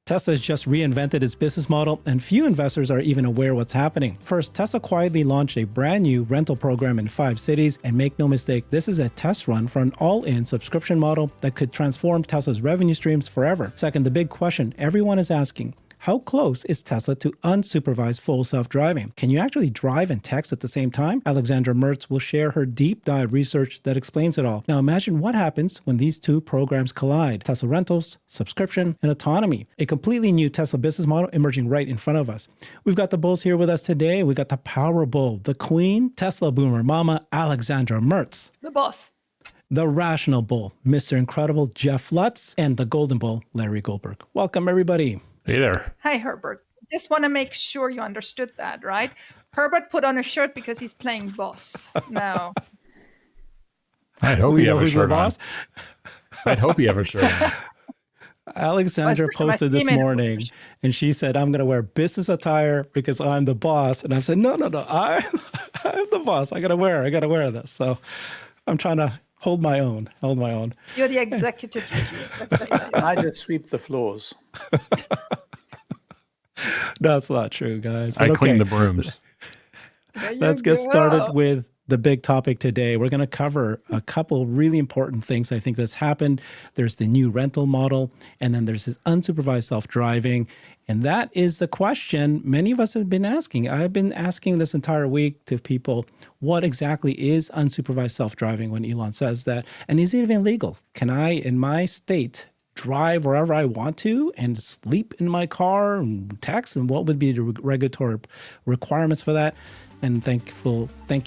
Tesla has just reinvented its business model, and few investors are even aware what's happening. First, Tesla quietly launched a brand new rental program in 5 cities, and make no mistake, this is a test run for an all-in subscription model that could transform Tesla's revenue streams forever. Second, the big question everyone is asking: how close is Tesla to unsupervised full self-driving? Can you actually drive and text at the same time? Alexandra Merz will share her deep dive research that explains it all. Now imagine what happens when these two programs collide: Tesla rentals, subscription, and autonomy. A completely new Tesla business model emerging right in front of us. We've got the bulls here with us today. We got the power bull, the queen, Tesla boomer mama, Alexandra Merz. The boss. The rational bull, Mr. Incredible Jeff Lutz, and the golden bull, Larry Goldberg. Welcome, everybody. Hey there. Hi, Herbert. Just want to make sure you understood that, right? Herbert put on a shirt because he's playing boss. No. I hope you have a shirt on. I hope you have a shirt on. Alexandra posted this morning, and she said, I'm going to wear business attire because I'm the boss. And I said, no, I'm the boss. I got to wear this. So I'm trying to hold my own. You're the executive producer. I just sweep the floors. That's not true, guys. I clean the brooms. Let's get started with the big topic today. We're going to cover a couple really important things I think that's happened. There's the new rental model, and then there's this unsupervised self-driving. And that is the question many of us have been asking. I've been asking this entire week to people, what exactly is unsupervised self-driving when Elon says that? And is it even legal? Can I, in my state, drive wherever I want to and sleep in my car and text? And what would be the regulatory requirements for that? And thank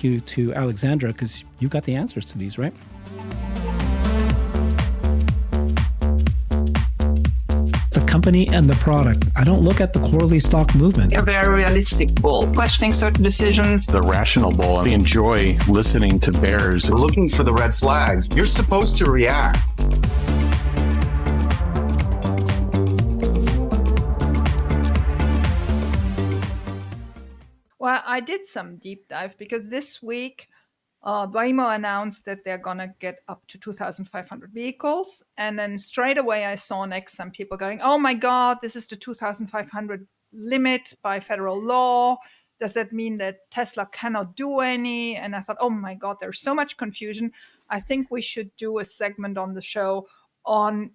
you to Alexandra, because you got the answers to these, right? The company and the product. I don't look at the quarterly stock movement. A very realistic bull, questioning certain decisions. The rational bull. We enjoy listening to bears. We're looking for the red flags. You're supposed to react. Well, I did some deep dive because this week, Waymo announced that they're going to get up to 2,500 vehicles. And then straight away, I saw next some people going, oh my God, this is the 2,500 limit by federal law. Does that mean that Tesla cannot do any? And I thought, oh my God, there's so much confusion. I think we should do a segment on the show on,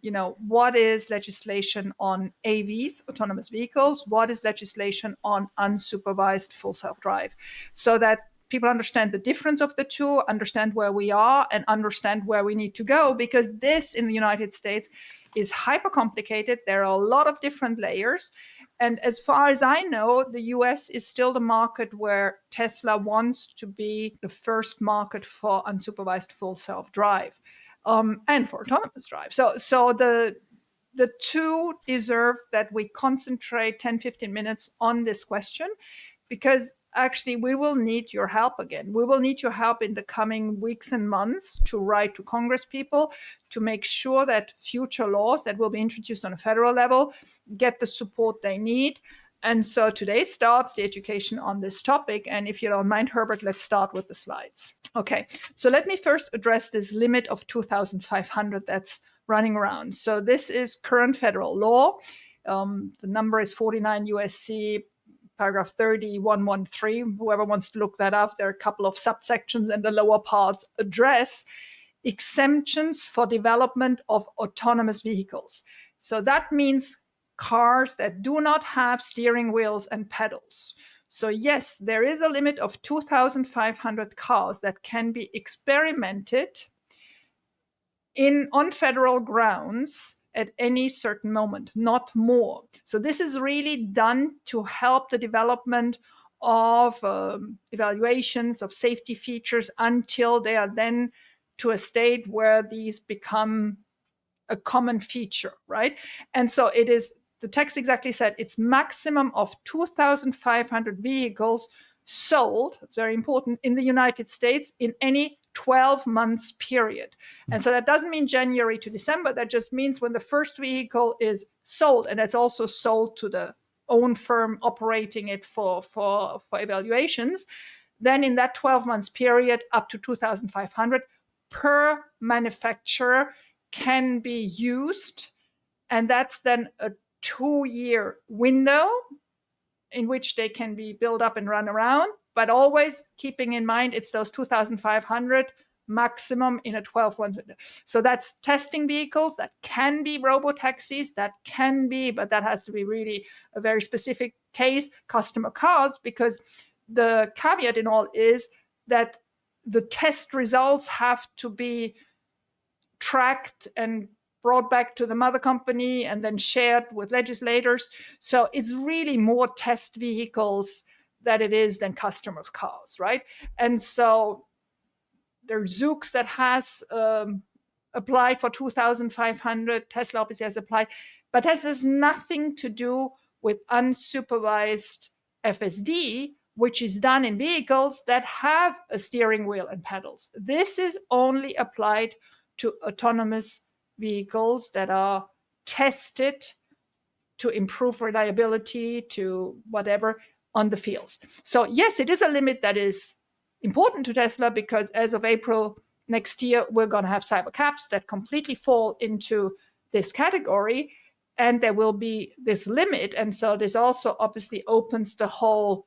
what is legislation on AVs, autonomous vehicles? What is legislation on unsupervised full self-drive? So that people understand the difference of the two, understand where we are, and understand where we need to go, because this in the United States is hyper complicated. There are a lot of different layers. And as far as I know, the US is still the market where Tesla wants to be the first market for unsupervised full self-drive. And for autonomous drive. So the two deserve that we concentrate 10, 15 minutes on this question, because actually we will need your help again. We will need your help in the coming weeks and months to write to Congress people to make sure that future laws that will be introduced on a federal level get the support they need. And so today starts the education on this topic. And if you don't mind, Herbert, let's start with the slides. Okay, so let me first address this limit of 2,500 that's running around. So this is current federal law. The number is 49 USC, paragraph 30113. Whoever wants to look that up, there are a couple of subsections, and the lower parts address exemptions for development of autonomous vehicles. So that means cars that do not have steering wheels and pedals. So yes, there is a limit of 2,500 cars that can be experimented on federal grounds at any certain moment, not more. So this is really done to help the development of evaluations of safety features until they are then to a state where these become a common feature, right? And so it is, the text exactly said, it's maximum of 2,500 vehicles sold, it's very important, in the United States in any 12 months period. And so that doesn't mean January to December. That just means when the first vehicle is sold, and it's also sold to the own firm operating it for evaluations, then in that 12 months period, up to 2,500 per manufacturer can be used. And that's then a 2-year window in which they can be built up and run around, but always keeping in mind it's those 2,500 maximum in a 12-month window. So that's testing vehicles, that can be robotaxis, that can be, but that has to be really a very specific case, customer cars, because the caveat in all is that the test results have to be tracked and brought back to the mother company and then shared with legislators. So it's really more test vehicles that it is than customer cars, right? And so there's Zoox that has applied for 2,500. Tesla obviously has applied, but this has nothing to do with unsupervised FSD, which is done in vehicles that have a steering wheel and pedals. This is only applied to autonomous vehicles that are tested to improve reliability, to whatever on the fields. So yes, it is a limit that is important to Tesla, because as of April next year, we're going to have cyber caps that completely fall into this category, and there will be this limit. And so this also obviously opens the whole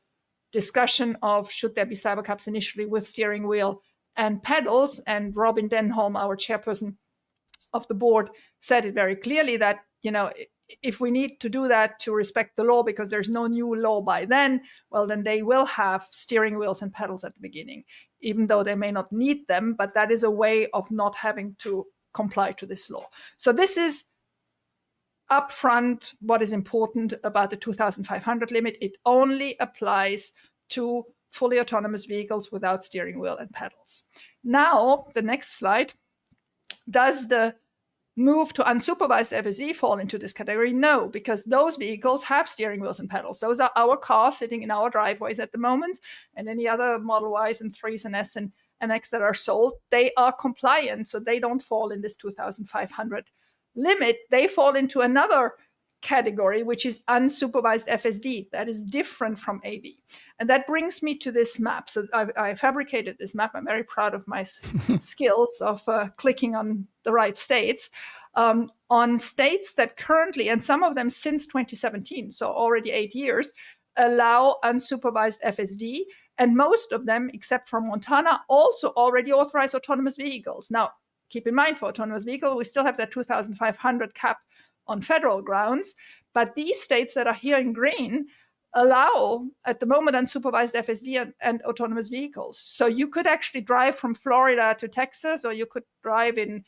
discussion of should there be cyber caps initially with steering wheel and pedals. And Robin Denholm, our chairperson of the board, said it very clearly that, if we need to do that to respect the law because there's no new law by then, well, then they will have steering wheels and pedals at the beginning, even though they may not need them. But that is a way of not having to comply to this law. So this is upfront what is important about the 2,500 limit. It only applies to fully autonomous vehicles without steering wheel and pedals. Now, the next slide. Does the move to unsupervised FSD fall into this category? No, because those vehicles have steering wheels and pedals. Those are our cars sitting in our driveways at the moment, and any other Model Ys and 3s and S and X that are sold, they are compliant, so they don't fall in this 2,500 limit. They fall into another category, which is unsupervised FSD. That is different from AV. And that brings me to this map. So I fabricated this map. I'm very proud of my skills of clicking on the right states. On states that currently, and some of them since 2017, so already 8 years, allow unsupervised FSD. And most of them, except for Montana, also already authorize autonomous vehicles. Now, keep in mind, for autonomous vehicle, we still have that 2,500 cap on federal grounds, but these states that are here in green allow, at the moment, unsupervised FSD and autonomous vehicles. So you could actually drive from Florida to Texas, or you could drive in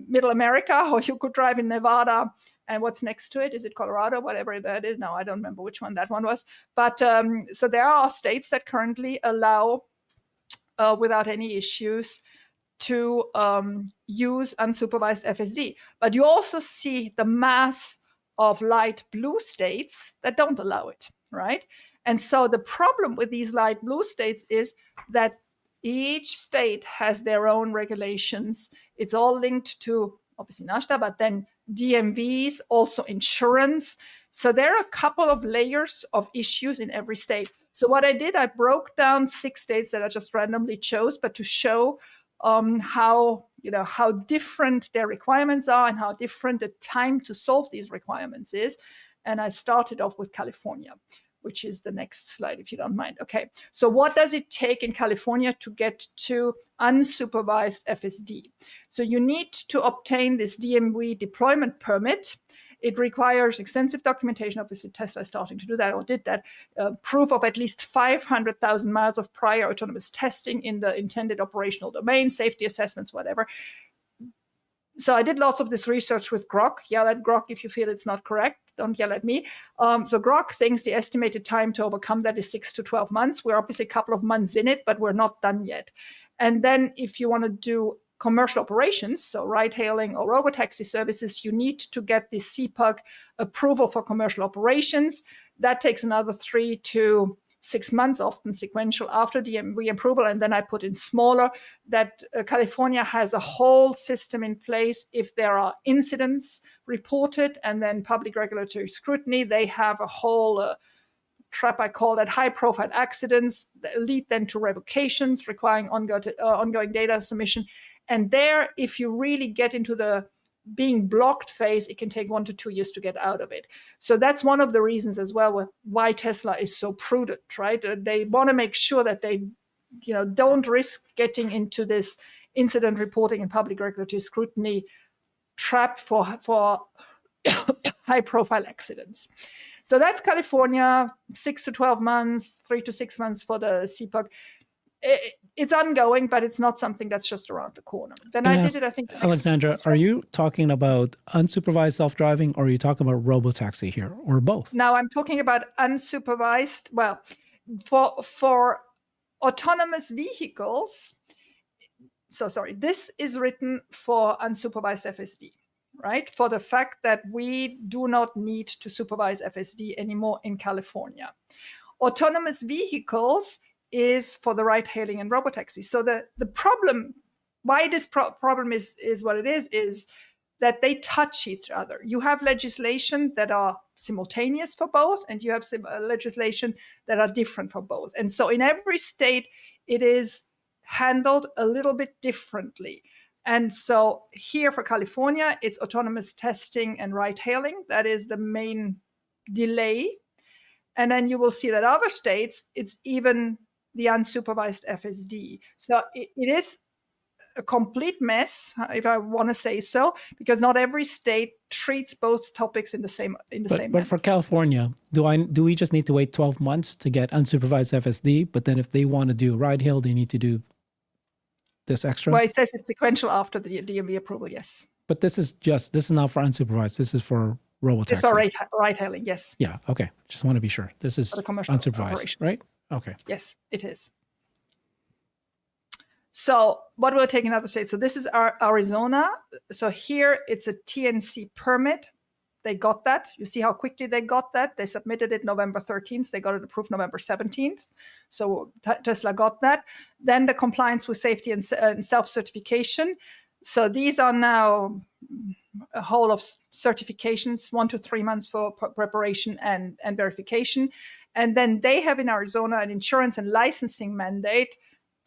Middle America, or you could drive in Nevada, and what's next to it? Is it Colorado? Whatever that is. No, I don't remember which one that one was. But so there are states that currently allow, without any issues, to use unsupervised FSD. But you also see the mass of light blue states that don't allow it, right? And so the problem with these light blue states is that each state has their own regulations. It's all linked to, obviously, NASDA, but then DMVs, also insurance. So there are a couple of layers of issues in every state. So what I did, I broke down 6 states that I just randomly chose, but to show how different their requirements are and how different the time to solve these requirements is. And I started off with California, which is the next slide, if you don't mind. Okay, so what does it take in California to get to unsupervised FSD? So you need to obtain this DMV deployment permit. It requires extensive documentation. Obviously, Tesla is starting to do that, or did that. Proof of at least 500,000 miles of prior autonomous testing in the intended operational domain, safety assessments, whatever. So I did lots of this research with Grok. Yell at Grok if you feel it's not correct. Don't yell at me. So Grok thinks the estimated time to overcome that is 6 to 12 months. We're obviously a couple of months in it, but we're not done yet. And then if you want to do commercial operations, so ride-hailing or robotaxi services, you need to get the CPUG approval for commercial operations. That takes another 3 to 6 months, often sequential, after DMV approval. And then I put in smaller that California has a whole system in place. If there are incidents reported and then public regulatory scrutiny, they have a whole trap, I call that, high-profile accidents that lead then to revocations requiring ongoing data submission. And there, if you really get into the being blocked phase, it can take 1 to 2 years to get out of it. So that's one of the reasons as well with why Tesla is so prudent, right? They want to make sure that they, don't risk getting into this incident reporting and public regulatory scrutiny trap for high-profile accidents. So that's California, 6 to 12 months, 3 to 6 months for the CPOC. It's ongoing, but it's not something that's just around the corner. Then I think. Alexandra, are you talking about unsupervised self-driving, or are you talking about robotaxi here, or both? Now I'm talking about unsupervised. Well, for autonomous vehicles. So sorry, this is written for unsupervised FSD, right? For the fact that we do not need to supervise FSD anymore in California. Autonomous vehicles is for the ride hailing and robotaxi. So the problem, why this problem is what it is that they touch each other. You have legislation that are simultaneous for both, and you have legislation that are different for both. And so in every state, it is handled a little bit differently. And so here for California, it's autonomous testing and ride hailing. That is the main delay. And then you will see that other states, it's even the unsupervised FSD. So it is a complete mess, if I want to say so, because not every state treats both topics in the same But manner. for California, do we just need to wait 12 months to get unsupervised FSD? But then if they want to do ride hail, they need to do this extra? Well, it says it's sequential after the DMV approval, yes. But this is not for unsupervised. This is for robotaxi. It's for ride hailing, yes. Yeah, okay. Just want to be sure. This is unsupervised, operations. Right? Okay. Yes, it is. So what will take in other states? So this is Arizona. So here it's a TNC permit. They got that. You see how quickly they got that? They submitted it November 13th. They got it approved November 17th. So Tesla got that. Then the compliance with safety and self-certification. So these are now a whole of certifications, 1 to 3 months for preparation and verification. And then they have in Arizona an insurance and licensing mandate,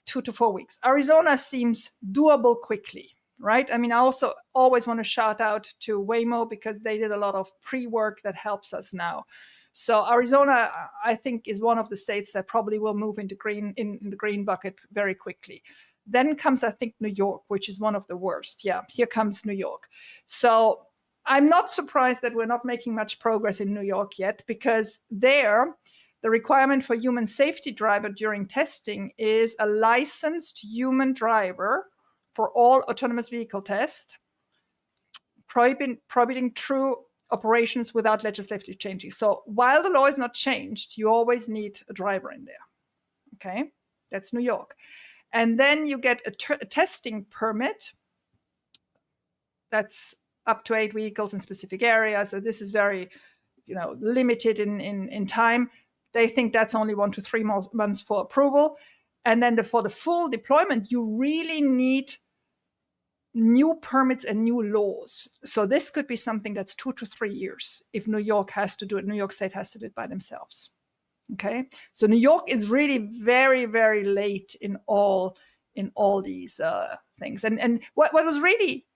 2 to 4 weeks. Arizona seems doable quickly, right? I mean, I also always want to shout out to Waymo because they did a lot of pre-work that helps us now. So Arizona, I think, is one of the states that probably will move into in the green bucket very quickly. Then comes, I think, New York, which is one of the worst. Yeah, here comes New York. So I'm not surprised that we're not making much progress in New York yet, because there, the requirement for human safety driver during testing is a licensed human driver for all autonomous vehicle tests, prohibiting true operations without legislative changes. So while the law is not changed, you always need a driver in there. Okay, that's New York. And then you get a testing permit. That's up to 8 vehicles in specific areas. So this is very, limited in time. They think that's only 1 to 3 months for approval. And then for the full deployment, you really need new permits and new laws. So this could be something that's 2 to 3 years if New York has to do it. New York State has to do it by themselves. Okay, so New York is really very, very late in all these things. And what was really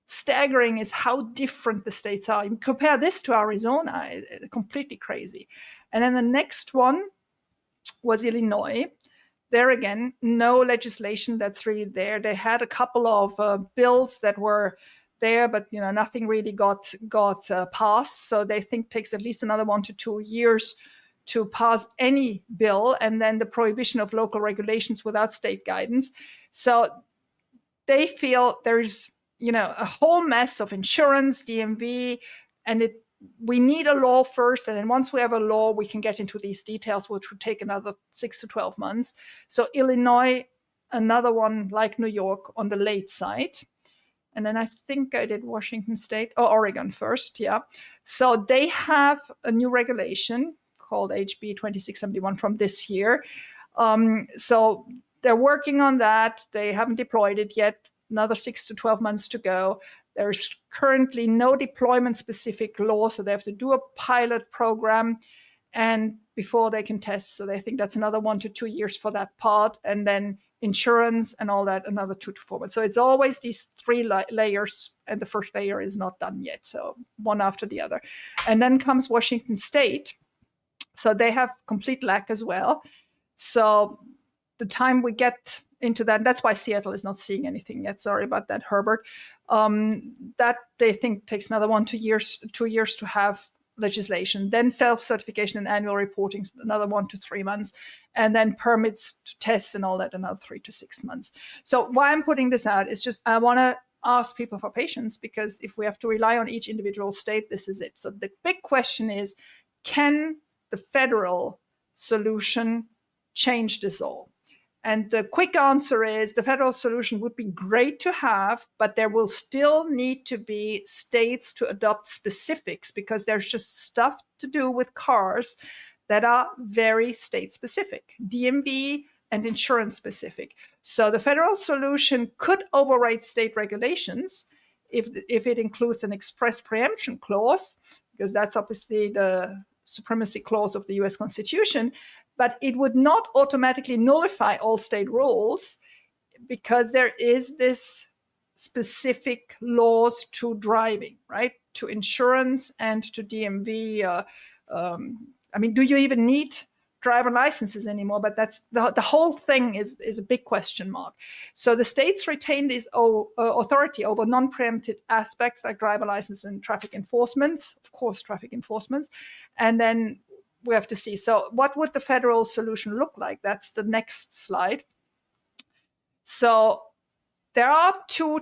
staggering is how different the states are. You compare this to Arizona, it's completely crazy. And then the next one was Illinois. There again, no legislation that's really there. They had a couple of bills that were there, but nothing really got passed. So they think it takes at least another 1 to 2 years to pass any bill, and then the prohibition of local regulations without state guidance. So they feel there's a whole mess of insurance, DMV, and we need a law first, and then once we have a law, we can get into these details, which would take another 6 to 12 months. So Illinois, another one like New York on the late side. And then I think I did Washington State, or Oregon first, yeah. So they have a new regulation called HB 2671 from this year. So they're working on that. They haven't deployed it yet. Another 6 to 12 months to go. There's currently no deployment-specific law, so they have to do a pilot program and before they can test. So they think that's another 1 to 2 years for that part. And then insurance, and all that, another 2 to 4 months. So it's always these three layers, and the first layer is not done yet. So one after the other. And then comes Washington State. So they have complete lack as well. So the time we get into that, that's why Seattle is not seeing anything yet. Sorry about that, Herbert. That they think takes another 2 years to have legislation. Then self-certification and annual reporting, another 1 to 3 months. And then permits to test and all that, another 3 to 6 months. So why I'm putting this out is just I want to ask people for patience, because if we have to rely on each individual state, this is it. So the big question is, can the federal solution change this all? And the quick answer is the federal solution would be great to have, but there will still need to be states to adopt specifics, because there's just stuff to do with cars that are very state specific, DMV and insurance specific. So the federal solution could override state regulations if it includes an express preemption clause, because that's obviously the supremacy clause of the US Constitution. But it would not automatically nullify all state rules, because there is this specific laws to driving, right? To insurance and to DMV. I mean, do you even need driver licenses anymore? But that's the whole thing is a big question mark. So the states retain this authority over non-preempted aspects like driver license and traffic enforcement, of course, traffic enforcement. And then we have to see. So what would the federal solution look like? That's the next slide. So there are 2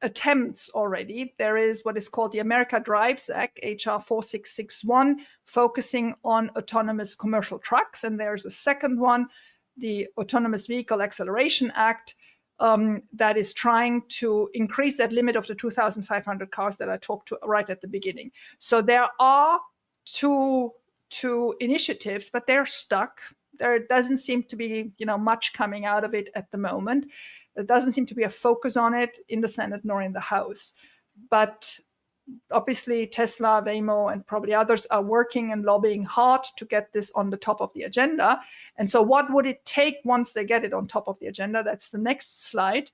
attempts already. There is what is called the America Drives Act, HR 4661, focusing on autonomous commercial trucks. And there's a second one, the Autonomous Vehicle Acceleration Act, that is trying to increase that limit of the 2,500 cars that I talked to right at the beginning. So there are two initiatives, but they're stuck. There doesn't seem to be, much coming out of it at the moment. There doesn't seem to be a focus on it in the Senate nor in the House. But obviously Tesla, Waymo, and probably others are working and lobbying hard to get this on the top of the agenda. And so what would it take once they get it on top of the agenda? That's the next slide,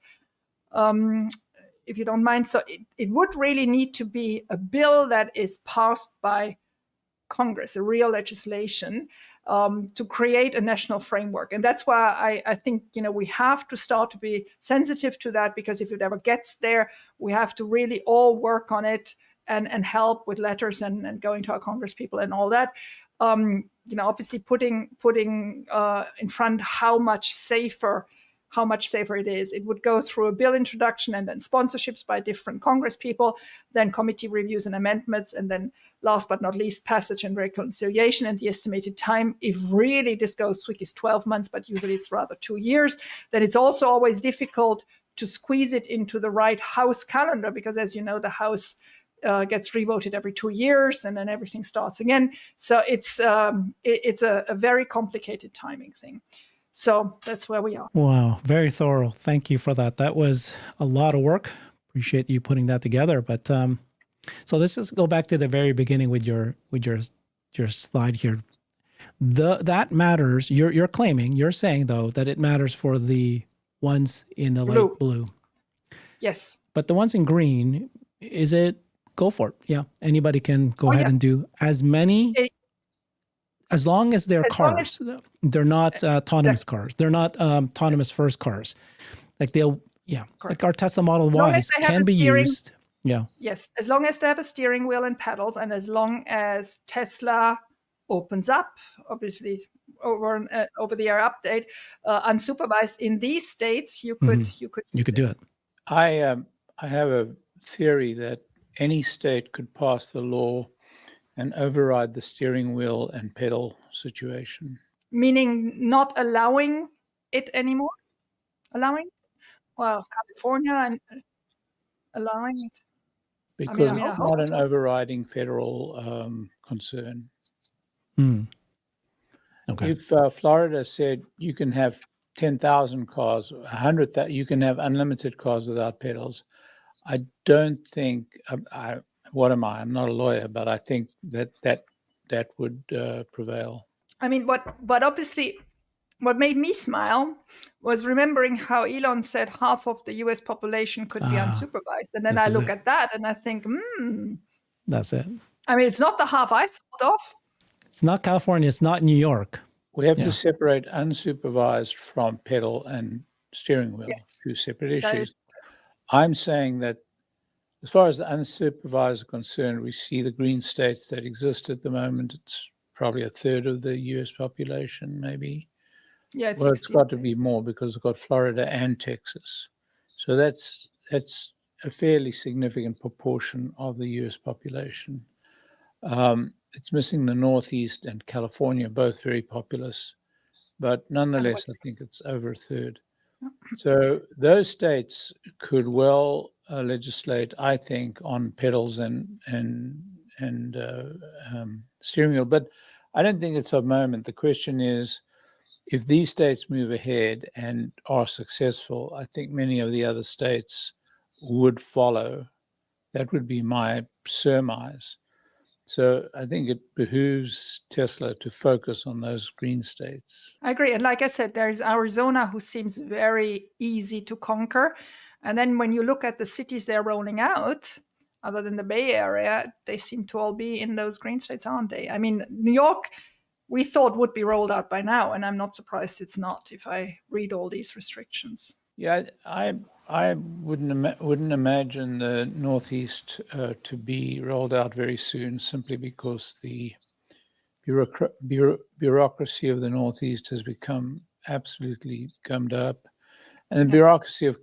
if you don't mind. So it would really need to be a bill that is passed by Congress, a real legislation, to create a national framework. And that's why I think, we have to start to be sensitive to that, because if it ever gets there, we have to really all work on it and help with letters and going to our Congress people and all that. Obviously putting in front how much safer it is. It would go through a bill introduction and then sponsorships by different Congress people, then committee reviews and amendments, and then last but not least, passage and reconciliation. And the estimated time, if really this goes quick, is 12 months, but usually it's rather 2 years. Then it's also always difficult to squeeze it into the right House calendar, because as you know, the House gets revoted every 2 years, and then everything starts again. So it's a very complicated timing thing. So that's where we are. Wow, very thorough. Thank you for that. That was a lot of work. Appreciate you putting that together. But so let's just go back to the very beginning with your slide here. That matters. You're saying though that it matters for the ones in the light blue. Yes. But the ones in green, is it? Go for it. Yeah, anybody can go ahead and do as many. As long as they're cars, they're not autonomous cars. They're not autonomous first cars. Like like our Tesla Model Ys can be used. Yeah. Yes, as long as they have a steering wheel and pedals, and as long as Tesla opens up, obviously over-the-air update, unsupervised in these states, you could do it. I have a theory that any state could pass the law and override the steering wheel and pedal situation. Meaning not allowing it anymore? Allowing? Well, California and allowing it. Because it's not an overriding federal concern. Okay. If Florida said you can have 10,000 cars, 100,000, you can have unlimited cars without pedals, I don't think, what am I? I'm not a lawyer, but I think that would prevail. I mean, but obviously, what made me smile was remembering how Elon said half of the US population could be unsupervised. And then I look at that and I think, That's it. I mean, it's not the half I thought of. It's not California. It's not New York. We have to separate unsupervised from pedal and steering wheel, two separate issues. I'm saying that as far as the unsupervised are concerned, we see the green states that exist at the moment. It's probably a third of the US population, maybe. Yeah, it's got to be more because we've got Florida and Texas. So that's a fairly significant proportion of the US population. It's missing the Northeast and California, both very populous, but nonetheless, I think it's over a third. So those states could well legislate, I think, on pedals and steering wheel. But I don't think it's a moment. The question is, if these states move ahead and are successful, I think many of the other states would follow. That would be my surmise. So I think it behooves Tesla to focus on those green states. I agree. And like I said, there's Arizona, who seems very easy to conquer. And then when you look at the cities they're rolling out, other than the Bay Area, they seem to all be in those green states, aren't they? I mean, New York, we thought would be rolled out by now, and I'm not surprised it's not if I read all these restrictions. Yeah, I wouldn't imagine the Northeast to be rolled out very soon, simply because the bureaucracy of the Northeast has become absolutely gummed up, and the bureaucracy of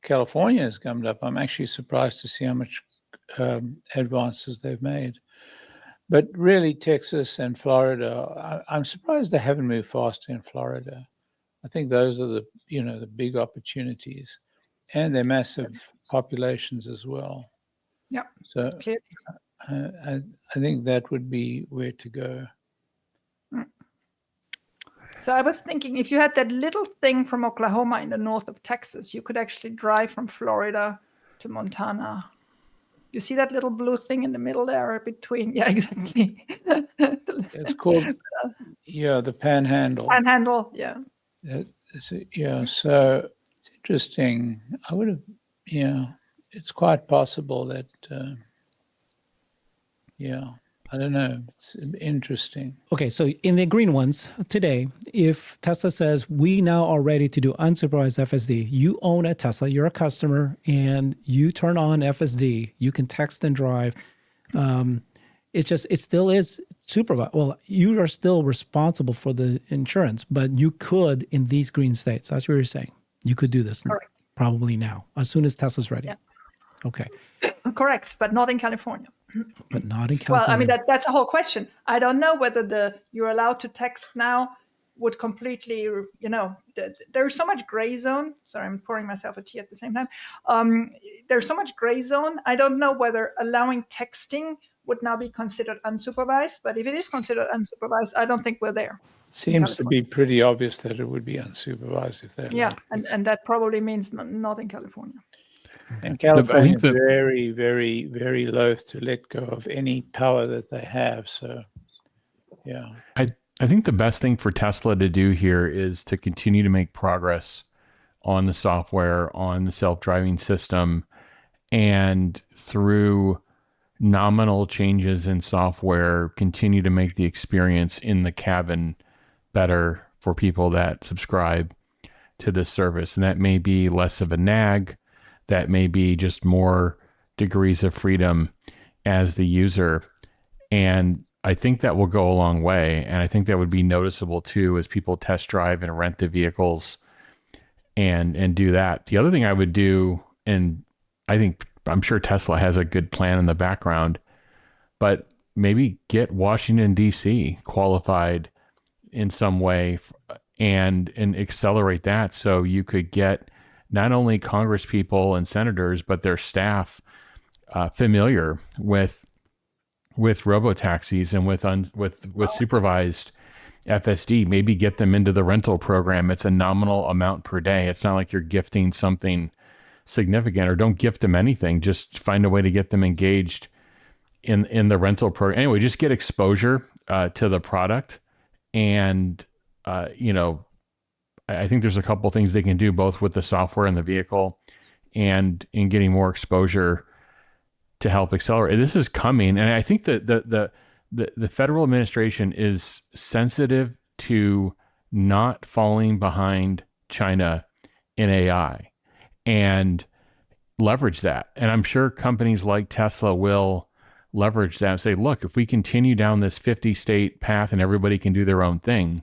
California has gummed up. I'm actually surprised to see how much advances they've made. But really, Texas and Florida, I'm surprised they haven't moved faster in Florida. I think those are the big opportunities, and they're massive populations as well. Yeah. So I think that would be where to go. So I was thinking, if you had that little thing from Oklahoma in the north of Texas, you could actually drive from Florida to Montana. You see that little blue thing in the middle there between? Yeah, exactly. It's called, the Panhandle. Panhandle, yeah. So it's interesting. It's quite possible that, I don't know. It's interesting. Okay, so in the green ones today, if Tesla says we now are ready to do unsupervised FSD, you own a Tesla, you're a customer, and you turn on FSD, you can text and drive. It still is supervised. Well, you are still responsible for the insurance, but you could in these green states. That's what you're saying. You could do this probably now, as soon as Tesla's ready. Yeah. Okay. Correct, but not in California. But not in California. Well, I mean, that's a whole question. I don't know whether you're allowed to text now would completely, there's so much gray zone. Sorry, I'm pouring myself a tea at the same time. There's so much gray zone. I don't know whether allowing texting would now be considered unsupervised. But if it is considered unsupervised, I don't think we're there. Seems to be pretty obvious that it would be unsupervised if they're and that probably means not in California. And California is very, very, very loath to let go of any power that they have. So, yeah. I think the best thing for Tesla to do here is to continue to make progress on the software, on the self-driving system, and through nominal changes in software, continue to make the experience in the cabin better for people that subscribe to this service. And that may be less of a nag. That may be just more degrees of freedom as the user. And I think that will go a long way. And I think that would be noticeable too, as people test drive and rent the vehicles and do that. The other thing I would do, and I'm sure Tesla has a good plan in the background, but maybe get Washington, D.C. qualified in some way and accelerate that, so you could get not only Congress people and senators, but their staff familiar with robotaxis and with supervised FSD. Maybe get them into the rental program. It's a nominal amount per day. It's not like you're gifting something significant, or don't gift them anything. Just find a way to get them engaged in the rental program. Anyway, just get exposure to the product, and I think there's a couple things they can do both with the software and the vehicle and in getting more exposure to help accelerate. This is coming. And I think that the federal administration is sensitive to not falling behind China in AI and leverage that. And I'm sure companies like Tesla will leverage that and say, look, if we continue down this 50-state path and everybody can do their own thing,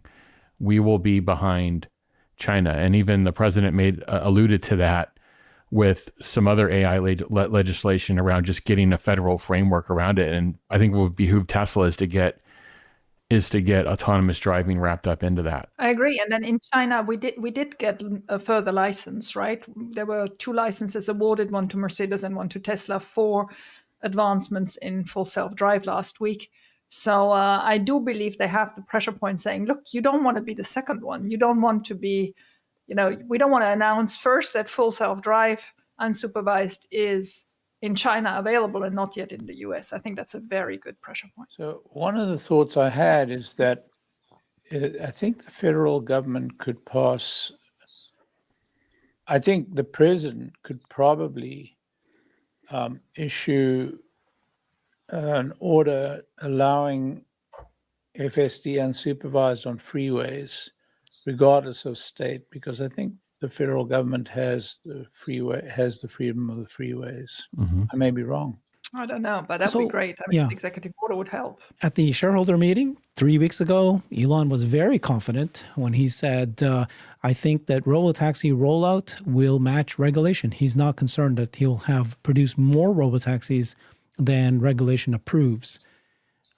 we will be behind China. And even the president alluded to that with some other AI legislation around just getting a federal framework around it. And I think what would behoove Tesla is to get autonomous driving wrapped up into that. I agree. And then in China, we did get a further license, right? There were 2 licenses awarded, one to Mercedes and one to Tesla for advancements in full self-drive last week. So I do believe they have the pressure point saying, look, you don't want to be the second one. You don't want to be, we don't want to announce first that full self-drive unsupervised is in China available and not yet in the US. I think that's a very good pressure point. So one of the thoughts I had is that I think the federal government could pass, I think the president could probably issue an order allowing FSD unsupervised on freeways, regardless of state, because I think the federal government has the freedom of the freeways. Mm-hmm. I may be wrong. I don't know, but that'd be great. I mean, the executive order would help. At the shareholder meeting 3 weeks ago, Elon was very confident when he said, I think that Robotaxi rollout will match regulation. He's not concerned that he'll have produced more Robotaxis than regulation approves.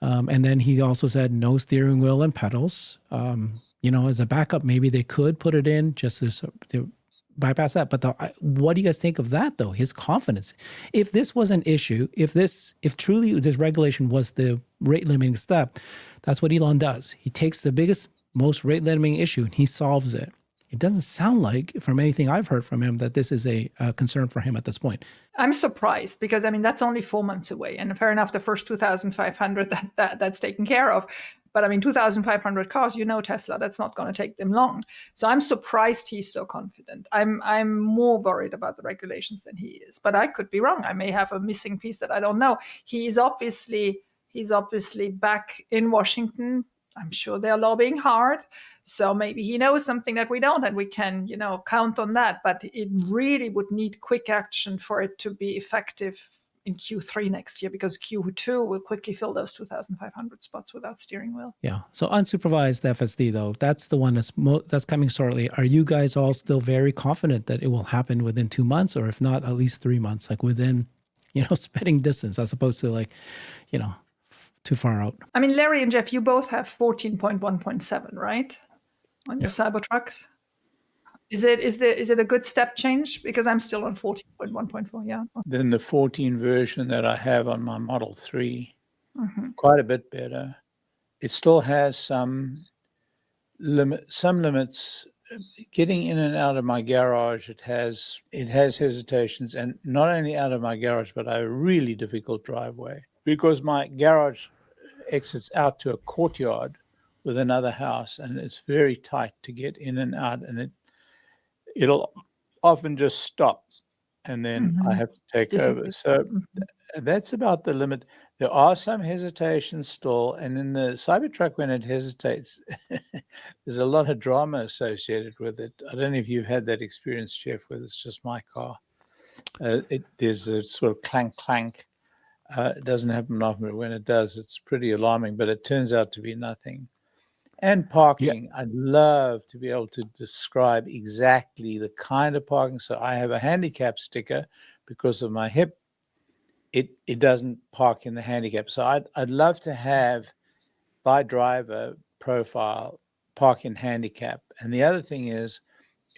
And then he also said no steering wheel and pedals. As a backup, maybe they could put it in just to bypass that. But what do you guys think of that, though? His confidence. If this was an issue, if truly this regulation was the rate limiting step, that's what Elon does. He takes the biggest, most rate limiting issue and he solves it. It doesn't sound like, from anything I've heard from him, that this is a concern for him at this point. I'm surprised because, that's only 4 months away. And fair enough, the first 2,500, that's taken care of. But 2,500 cars, Tesla, that's not going to take them long. So I'm surprised he's so confident. I'm more worried about the regulations than he is. But I could be wrong. I may have a missing piece that I don't know. He's obviously back in Washington. I'm sure they're lobbying hard. So maybe he knows something that we don't, and we can, count on that. But it really would need quick action for it to be effective in Q3 next year, because Q2 will quickly fill those 2,500 spots without steering wheel. Yeah. So unsupervised FSD, though, that's the one that's coming shortly. Are you guys all still very confident that it will happen within 2 months, or if not, at least 3 months, like within, spitting distance, as opposed to too far out? Larry and Jeff, you both have 14.1.7, right? On your Cybertrucks. Is it a good step change? Because I'm still on 14.1.4, yeah. Then the 14 version that I have on my Model 3, quite a bit better. It still has some limits. Getting in and out of my garage, it has hesitations, and not only out of my garage, but a really difficult driveway, because my garage exits out to a courtyard with another house, and it's very tight to get in and out, and it'll often just stop, and then I have to take over. So that's about the limit. There are some hesitations still, and in the Cybertruck, when it hesitates, there's a lot of drama associated with it. I don't know if you've had that experience, Jeff, where it's just my car. There's a sort of clank, clank. It doesn't happen often, but when it does, it's pretty alarming, but it turns out to be nothing. And parking, yeah. I'd love to be able to describe exactly the kind of parking. So I have a handicap sticker because of my hip. It doesn't park in the handicap. So I'd love to have by driver profile park in handicap. And the other thing is,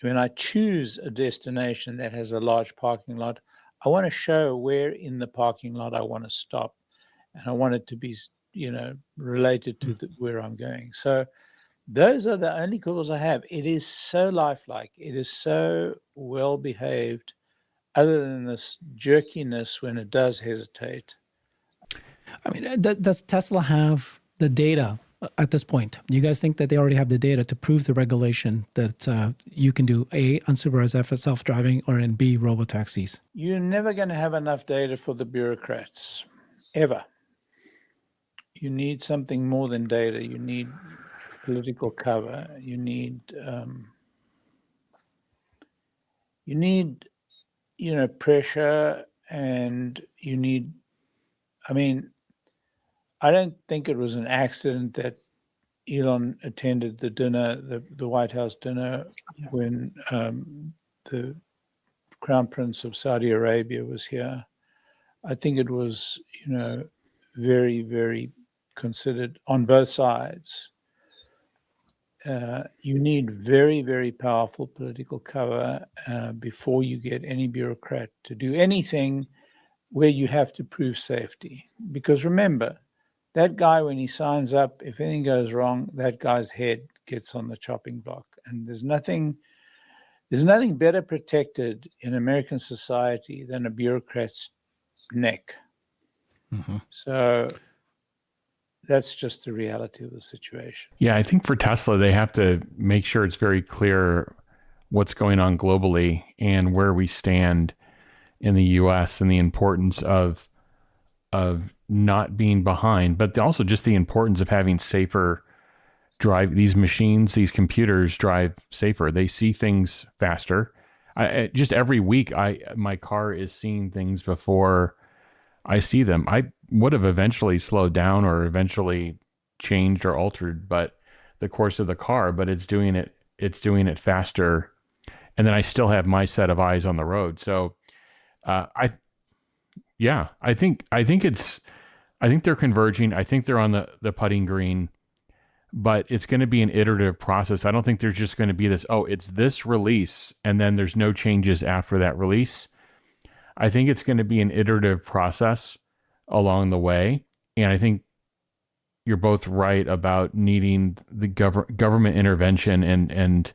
when I choose a destination that has a large parking lot, I want to show where in the parking lot I want to stop. And I want it to be related to where I'm going. So those are the only calls I have. It is so lifelike. It is so well behaved, other than this jerkiness when it does hesitate. Does Tesla have the data at this point? Do you guys think that they already have the data to prove the regulation that you can do A, unsupervised self-driving, or in B, robotaxis? You're never going to have enough data for the bureaucrats, ever. You need something more than data. You need political cover. You need, pressure, and you need, I don't think it was an accident that Elon attended the dinner, the White House dinner, when the Crown Prince of Saudi Arabia was here. I think it was, very, very considered on both sides. You need very, very powerful political cover before you get any bureaucrat to do anything where you have to prove safety. Because remember, that guy, when he signs up, if anything goes wrong, that guy's head gets on the chopping block. And there's nothing better protected in American society than a bureaucrat's neck. Mm-hmm. So that's just the reality of the situation. Yeah, I think for Tesla, they have to make sure it's very clear what's going on globally and where we stand in the US and the importance of not being behind, but also just the importance of having safer drive. These machines, these computers drive safer. They see things faster. Just every week, my car is seeing things before I see them. I would have eventually slowed down or eventually changed or altered, but the course of the car, but it's doing it faster. And then I still have my set of eyes on the road. So, I think they're converging. I think they're on the putting green, but it's going to be an iterative process. I don't think there's just going to be this, it's this release, and then there's no changes after that release. I think it's going to be an iterative process along the way. And I think you're both right about needing the government intervention and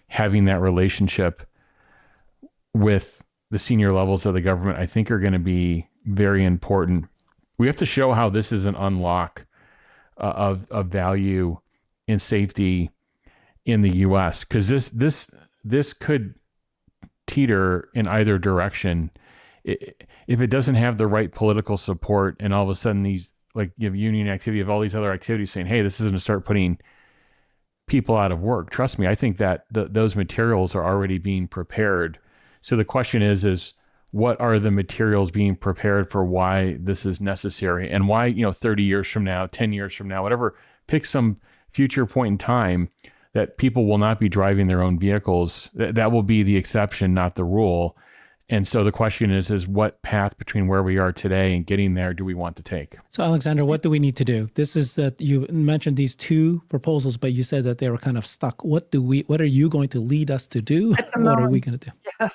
having that relationship with the senior levels of the government, I think, are going to be very important. We have to show how this is an unlock of value and safety in the U.S. because this could teeter in either direction if it doesn't have the right political support, and all of a sudden these, like, you have union activity, of all these other activities saying, hey, this is going to start putting people out of work. Trust me, I think that those materials are already being prepared. So the question is what are the materials being prepared for why this is necessary, and why, 30 years from now, 10 years from now, whatever, pick some future point in time that people will not be driving their own vehicles. That will be the exception, not the rule. And so the question is what path between where we are today and getting there do we want to take? So, Alexandra, what do we need to do? This is that you mentioned these two proposals, but you said that they were kind of stuck. What are you going to lead us to do? What are we going to do?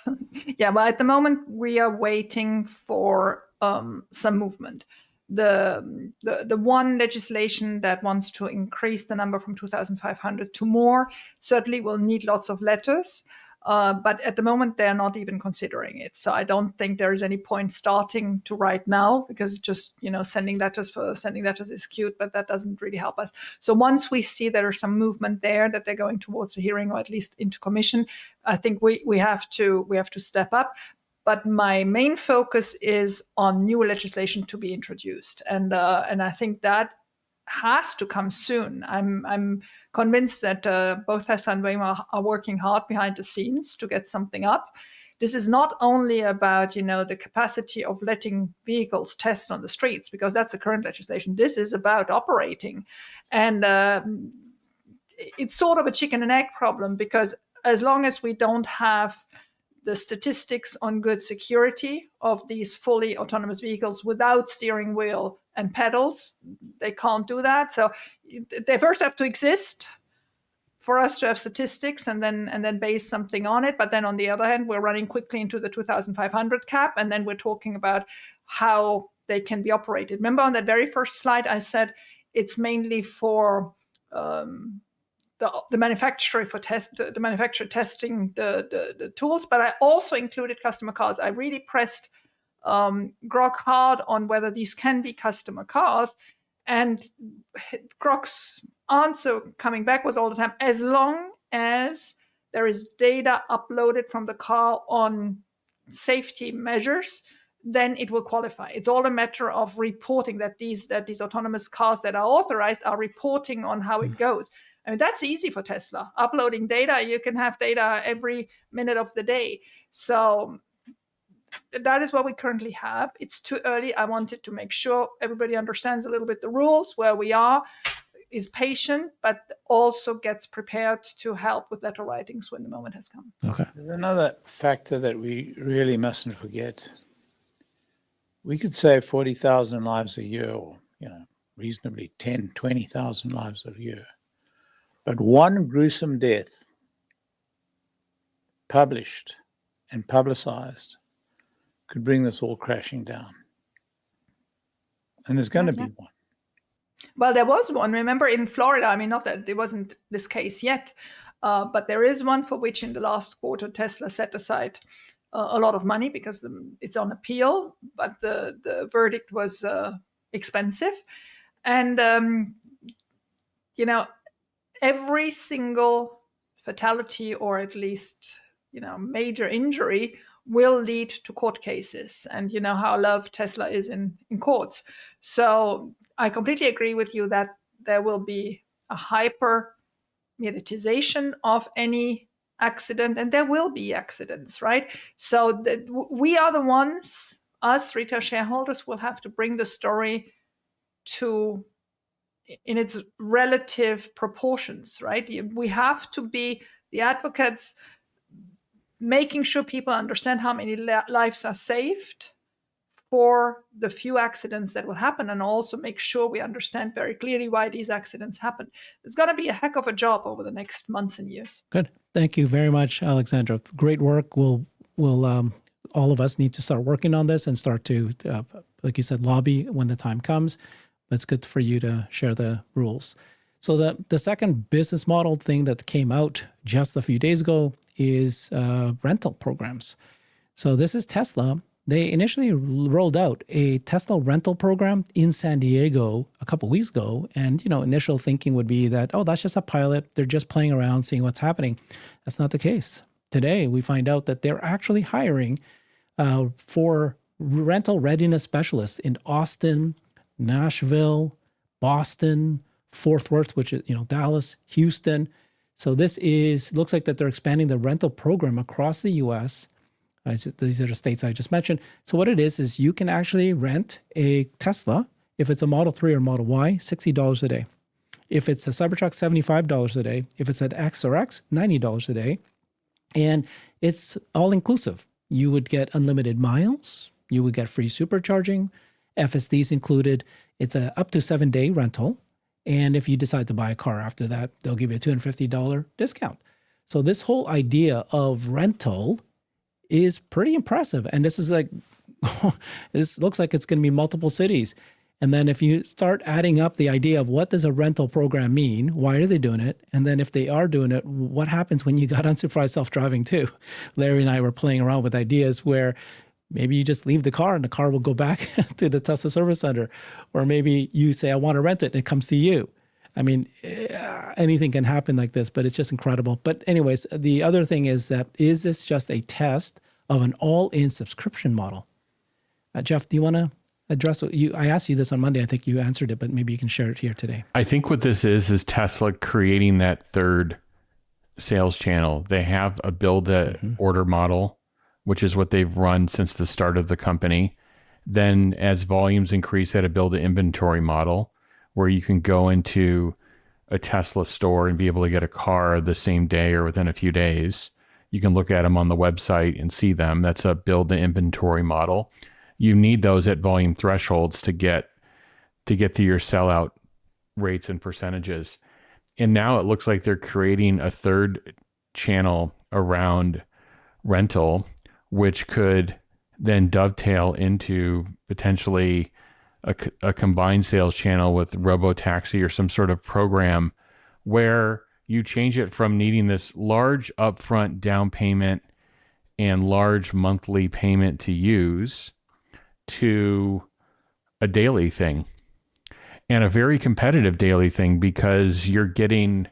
Yeah. Well, at the moment, we are waiting for some movement. The one legislation that wants to increase the number from 2,500 to more certainly will need lots of letters. But at the moment, they're not even considering it. So I don't think there is any point starting to right now, because just, sending letters is cute, but that doesn't really help us. So once we see there is some movement there, that they're going towards a hearing or at least into commission, I think we have to step up. But my main focus is on new legislation to be introduced. And I think that has to come soon. I'm convinced that both Tesla and Waymo are working hard behind the scenes to get something up. This is not only about, the capacity of letting vehicles test on the streets, because that's the current legislation. This is about operating. And it's sort of a chicken and egg problem, because as long as we don't have the statistics on good security of these fully autonomous vehicles without steering wheel and pedals, they can't do that. So they first have to exist for us to have statistics and then base something on it. But then on the other hand, we're running quickly into the 2,500 cap, and then we're talking about how they can be operated. Remember on that very first slide, I said it's mainly for the manufacturer the manufacturer testing the tools, but I also included customer cars. I really pressed Grok hard on whether these can be customer cars, and Grok's answer coming back was all the time, as long as there is data uploaded from the car on safety measures, then it will qualify. It's all a matter of reporting that these autonomous cars that are authorized are reporting on how it goes. I mean, that's easy for Tesla. Uploading data, you can have data every minute of the day. So that is what we currently have. It's too early. I wanted to make sure everybody understands a little bit the rules, where we are, is patient, but also gets prepared to help with letter writings when the moment has come. Okay. There's another factor that we really mustn't forget. We could save 40,000 lives a year, or reasonably 10, 20,000 lives a year. But one gruesome death published and publicized could bring this all crashing down. And there's going to be one. Well, there was one, remember, in Florida. I mean, not that it wasn't this case yet, but there is one for which in the last quarter Tesla set aside a lot of money because it's on appeal, but the verdict was expensive. And, every single fatality, or at least, major injury, will lead to court cases. And you know how loved Tesla is in courts. So I completely agree with you that there will be a hyper mediatization of any accident, and there will be accidents, right? So we are the ones, us retail shareholders, will have to bring the story to in its relative proportions, right? We have to be the advocates, making sure people understand how many lives are saved for the few accidents that will happen, and also make sure we understand very clearly why these accidents happen. It's going to be a heck of a job over the next months and years. Good. Thank you very much, Alexandra. Great work. We'll all of us need to start working on this and start to, like you said, lobby when the time comes. It's good for you to share the rules. So the second business model thing that came out just a few days ago is rental programs. So this is Tesla. They initially rolled out a Tesla rental program in San Diego a couple of weeks ago. And, initial thinking would be that, oh, that's just a pilot. They're just playing around, seeing what's happening. That's not the case. Today, we find out that they're actually hiring for rental readiness specialists in Austin, Nashville, Boston, Fort Worth, which is, Dallas, Houston. So this looks like that they're expanding the rental program across the U.S. These are the states I just mentioned. So what it is you can actually rent a Tesla, if it's a Model 3 or Model Y, $60 a day. If it's a Cybertruck, $75 a day. If it's an X or X, $90 a day. And it's all inclusive. You would get unlimited miles. You would get free supercharging. FSD's included. It's a up to 7-day rental. And if you decide to buy a car after that, they'll give you a $250 discount. So this whole idea of rental is pretty impressive. And this is this looks like it's going to be multiple cities. And then if you start adding up the idea of what does a rental program mean, why are they doing it? And then if they are doing it, what happens when you got unsupervised self-driving too? Larry and I were playing around with ideas where maybe you just leave the car and the car will go back to the Tesla service center. Or maybe you say, I want to rent it, and it comes to you. I mean, anything can happen like this, but it's just incredible. But anyways, the other thing is this just a test of an all-in subscription model? Jeff, do you want to address what I asked you this on Monday. I think you answered it, but maybe you can share it here today. I think what this is Tesla creating that third sales channel. They have a build-to-order model, which is what they've run since the start of the company. Then as volumes increase, they had a build-to-inventory model where you can go into a Tesla store and be able to get a car the same day or within a few days. You can look at them on the website and see them. That's a build-to-inventory model. You need those at volume thresholds to get to your sellout rates and percentages. And now it looks like they're creating a third channel around rental, which could then dovetail into potentially a combined sales channel with Robotaxi or some sort of program where you change it from needing this large upfront down payment and large monthly payment to use to a daily thing. and a very competitive daily thing because you're getting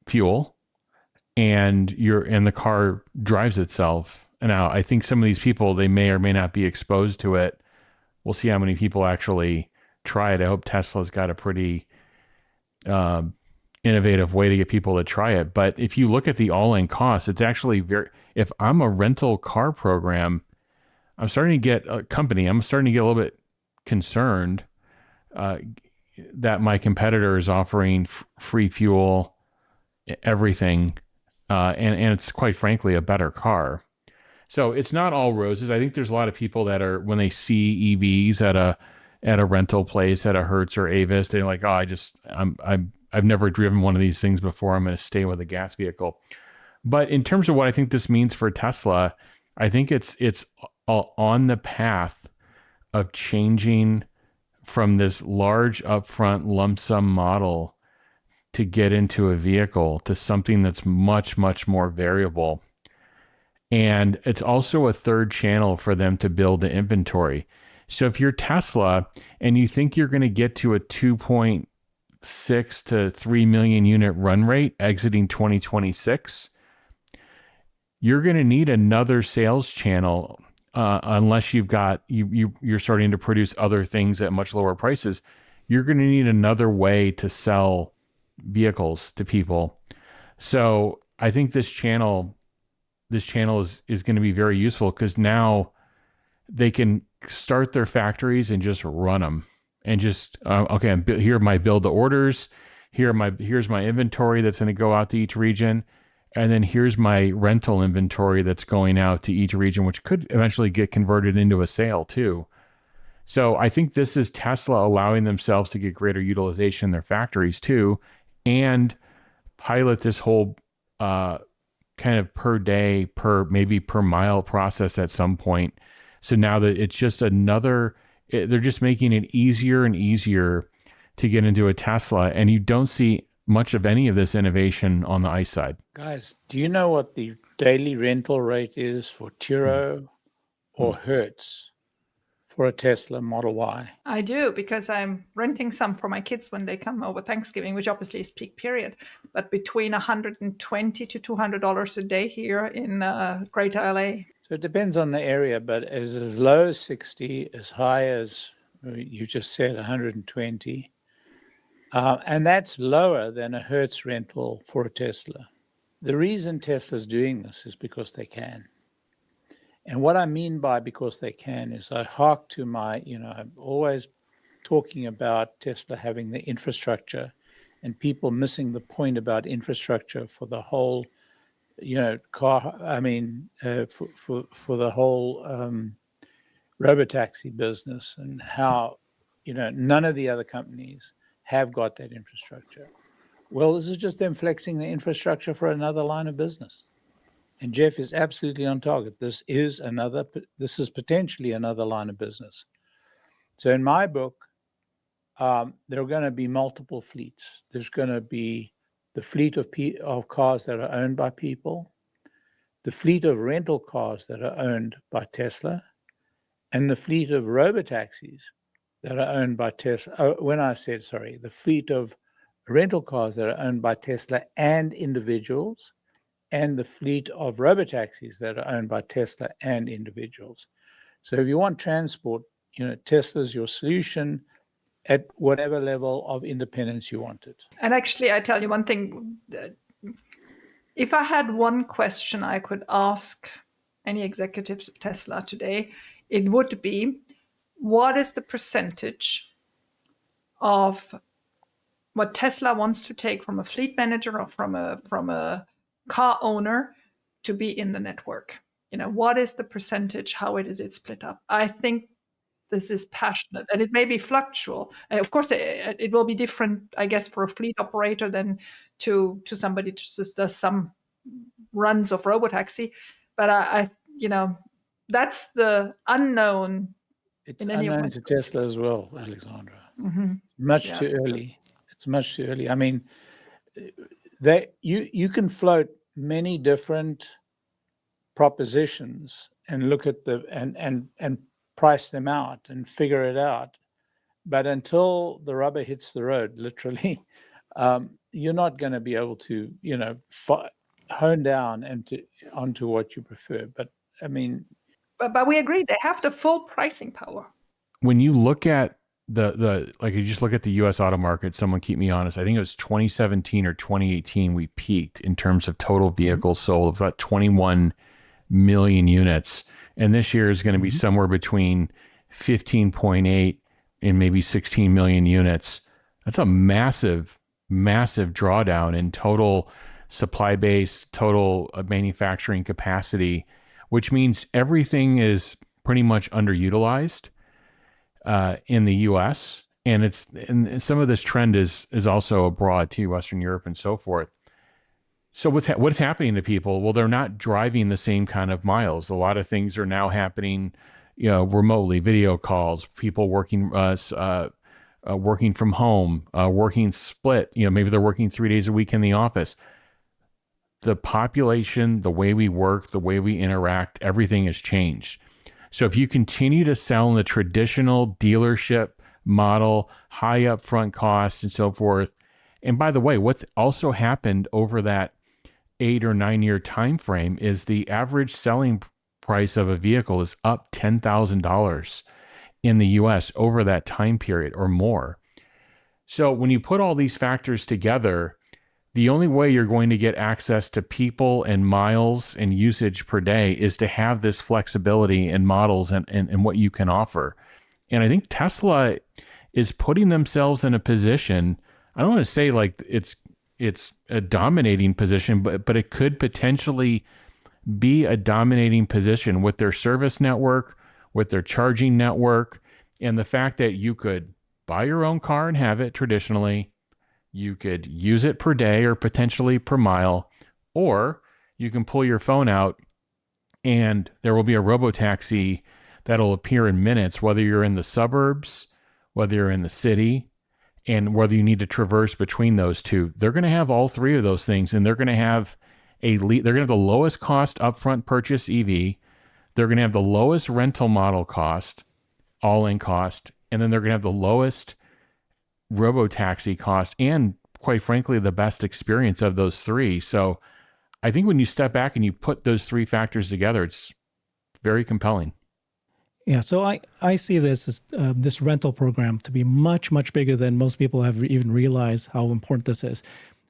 fuel and the car drives itself. And now I think some of these people, they may or may not be exposed to it. We'll see how many people actually try it. I hope Tesla's got a pretty innovative way to get people to try it. But if you look at the all-in cost, it's actually if I'm a rental car program, I'm starting to get a little bit concerned that my competitor is offering free fuel, everything, and it's quite frankly a better car. So it's not all roses. I think there's a lot of people that are, when they see EVs at a rental place, at a Hertz or Avis, they're like, oh, I've never driven one of these things before. I'm going to stay with a gas vehicle. But in terms of what I think this means for Tesla, I think it's on the path of changing from this large upfront lump sum model to get into a vehicle to something that's much, much more variable. And it's also a third channel for them to build the inventory. So if you're Tesla and you think you're going to get to a 2.6 to 3 million unit run rate exiting 2026, you're going to need another sales channel unless you're starting to produce other things at much lower prices. You're going to need another way to sell vehicles to people. So I think this channel is going to be very useful because now they can start their factories and just run them and just here are my build to orders, here's my inventory that's going to go out to each region, and then here's my rental inventory that's going out to each region, which could eventually get converted into a sale too. So I think this is Tesla allowing themselves to get greater utilization in their factories too, and pilot this whole kind of per day, maybe per mile process at some point. So now that it's just they're just making it easier and easier to get into a Tesla, and you don't see much of any of this innovation on the ICE side. Guys, do you know what the daily rental rate is for Turo or Hertz for a Tesla Model Y? I do, because I'm renting some for my kids when they come over Thanksgiving, which obviously is peak period, but between $120 to $200 a day here in Greater LA. So it depends on the area, but as low as 60, as high as you just said, 120. And that's lower than a Hertz rental for a Tesla. The reason Tesla's doing this is because they can. And what I mean by because they can is I hark to I'm always talking about Tesla having the infrastructure and people missing the point about infrastructure for the whole, car, for the whole robotaxi business, and how, none of the other companies have got that infrastructure. Well, this is just them flexing the infrastructure for another line of business. And Jeff is absolutely on target. This is potentially another line of business. So in my book, there are going to be multiple fleets. There's going to be the fleet of cars that are owned by people, the fleet of rental cars that are owned by Tesla, and the fleet of robotaxis that are owned by Tesla. The fleet of rental cars that are owned by Tesla and individuals, and the fleet of robotaxis that are owned by Tesla and individuals. So if you want transport, Tesla's your solution at whatever level of independence you want it. And actually, I tell you one thing. If I had one question I could ask any executives of Tesla today, it would be, what is the percentage of what Tesla wants to take from a fleet manager or from a car owner to be in the network? What is the percentage? How is it split up? I think this is passionate, and it may be fluctual. Of course, it will be different, I guess, for a fleet operator than to somebody who just does some runs of robotaxi. But I that's the unknown. It's unknown to Tesla as well, Alexandra. Mm-hmm. Too early. It's much too early. I mean, you can float many different propositions and look at and price them out and figure it out. but until the rubber hits the road, literally, you're not going to be able to, hone down onto what you prefer. But I mean, but we agree they have the full pricing power. When you look at you just look at the U.S. auto market, someone keep me honest, I think it was 2017 or 2018, we peaked in terms of total vehicles sold of about 21 million units. And this year is going to be somewhere between 15.8 and maybe 16 million units. That's a massive, massive drawdown in total supply base, total manufacturing capacity, which means everything is pretty much underutilized in the U.S. And some of this trend is also abroad too, Western Europe and so forth. So what's happening to people? Well, they're not driving the same kind of miles. A lot of things are now happening, remotely, video calls, people working working from home, working split. Maybe they're working 3 days a week in the office. The population, the way we work, the way we interact, everything has changed. So if you continue to sell in the traditional dealership model, high upfront costs and so forth, and by the way, what's also happened over that 8 or 9 year time frame is the average selling price of a vehicle is up $10,000 in the US over that time period or more. So when you put all these factors together, the only way you're going to get access to people and miles and usage per day is to have this flexibility in models and what you can offer. And I think Tesla is putting themselves in a position, I don't want to say like it's a dominating position, but it could potentially be a dominating position with their service network, with their charging network, and the fact that you could buy your own car and have it traditionally. You could use it per day or potentially per mile, or you can pull your phone out and there will be a robotaxi that'll appear in minutes, whether you're in the suburbs, whether you're in the city, and whether you need to traverse between those two. They're going to have all three of those things, and they're going to have they're going to have the lowest cost upfront purchase EV. They're going to have the lowest rental model cost, all-in cost, and then they're going to have the lowest robotaxi cost and, quite frankly, the best experience of those three. So I think when you step back and you put those three factors together, it's very compelling. Yeah, so I see this as this rental program to be much, much bigger than most people have even realized how important this is.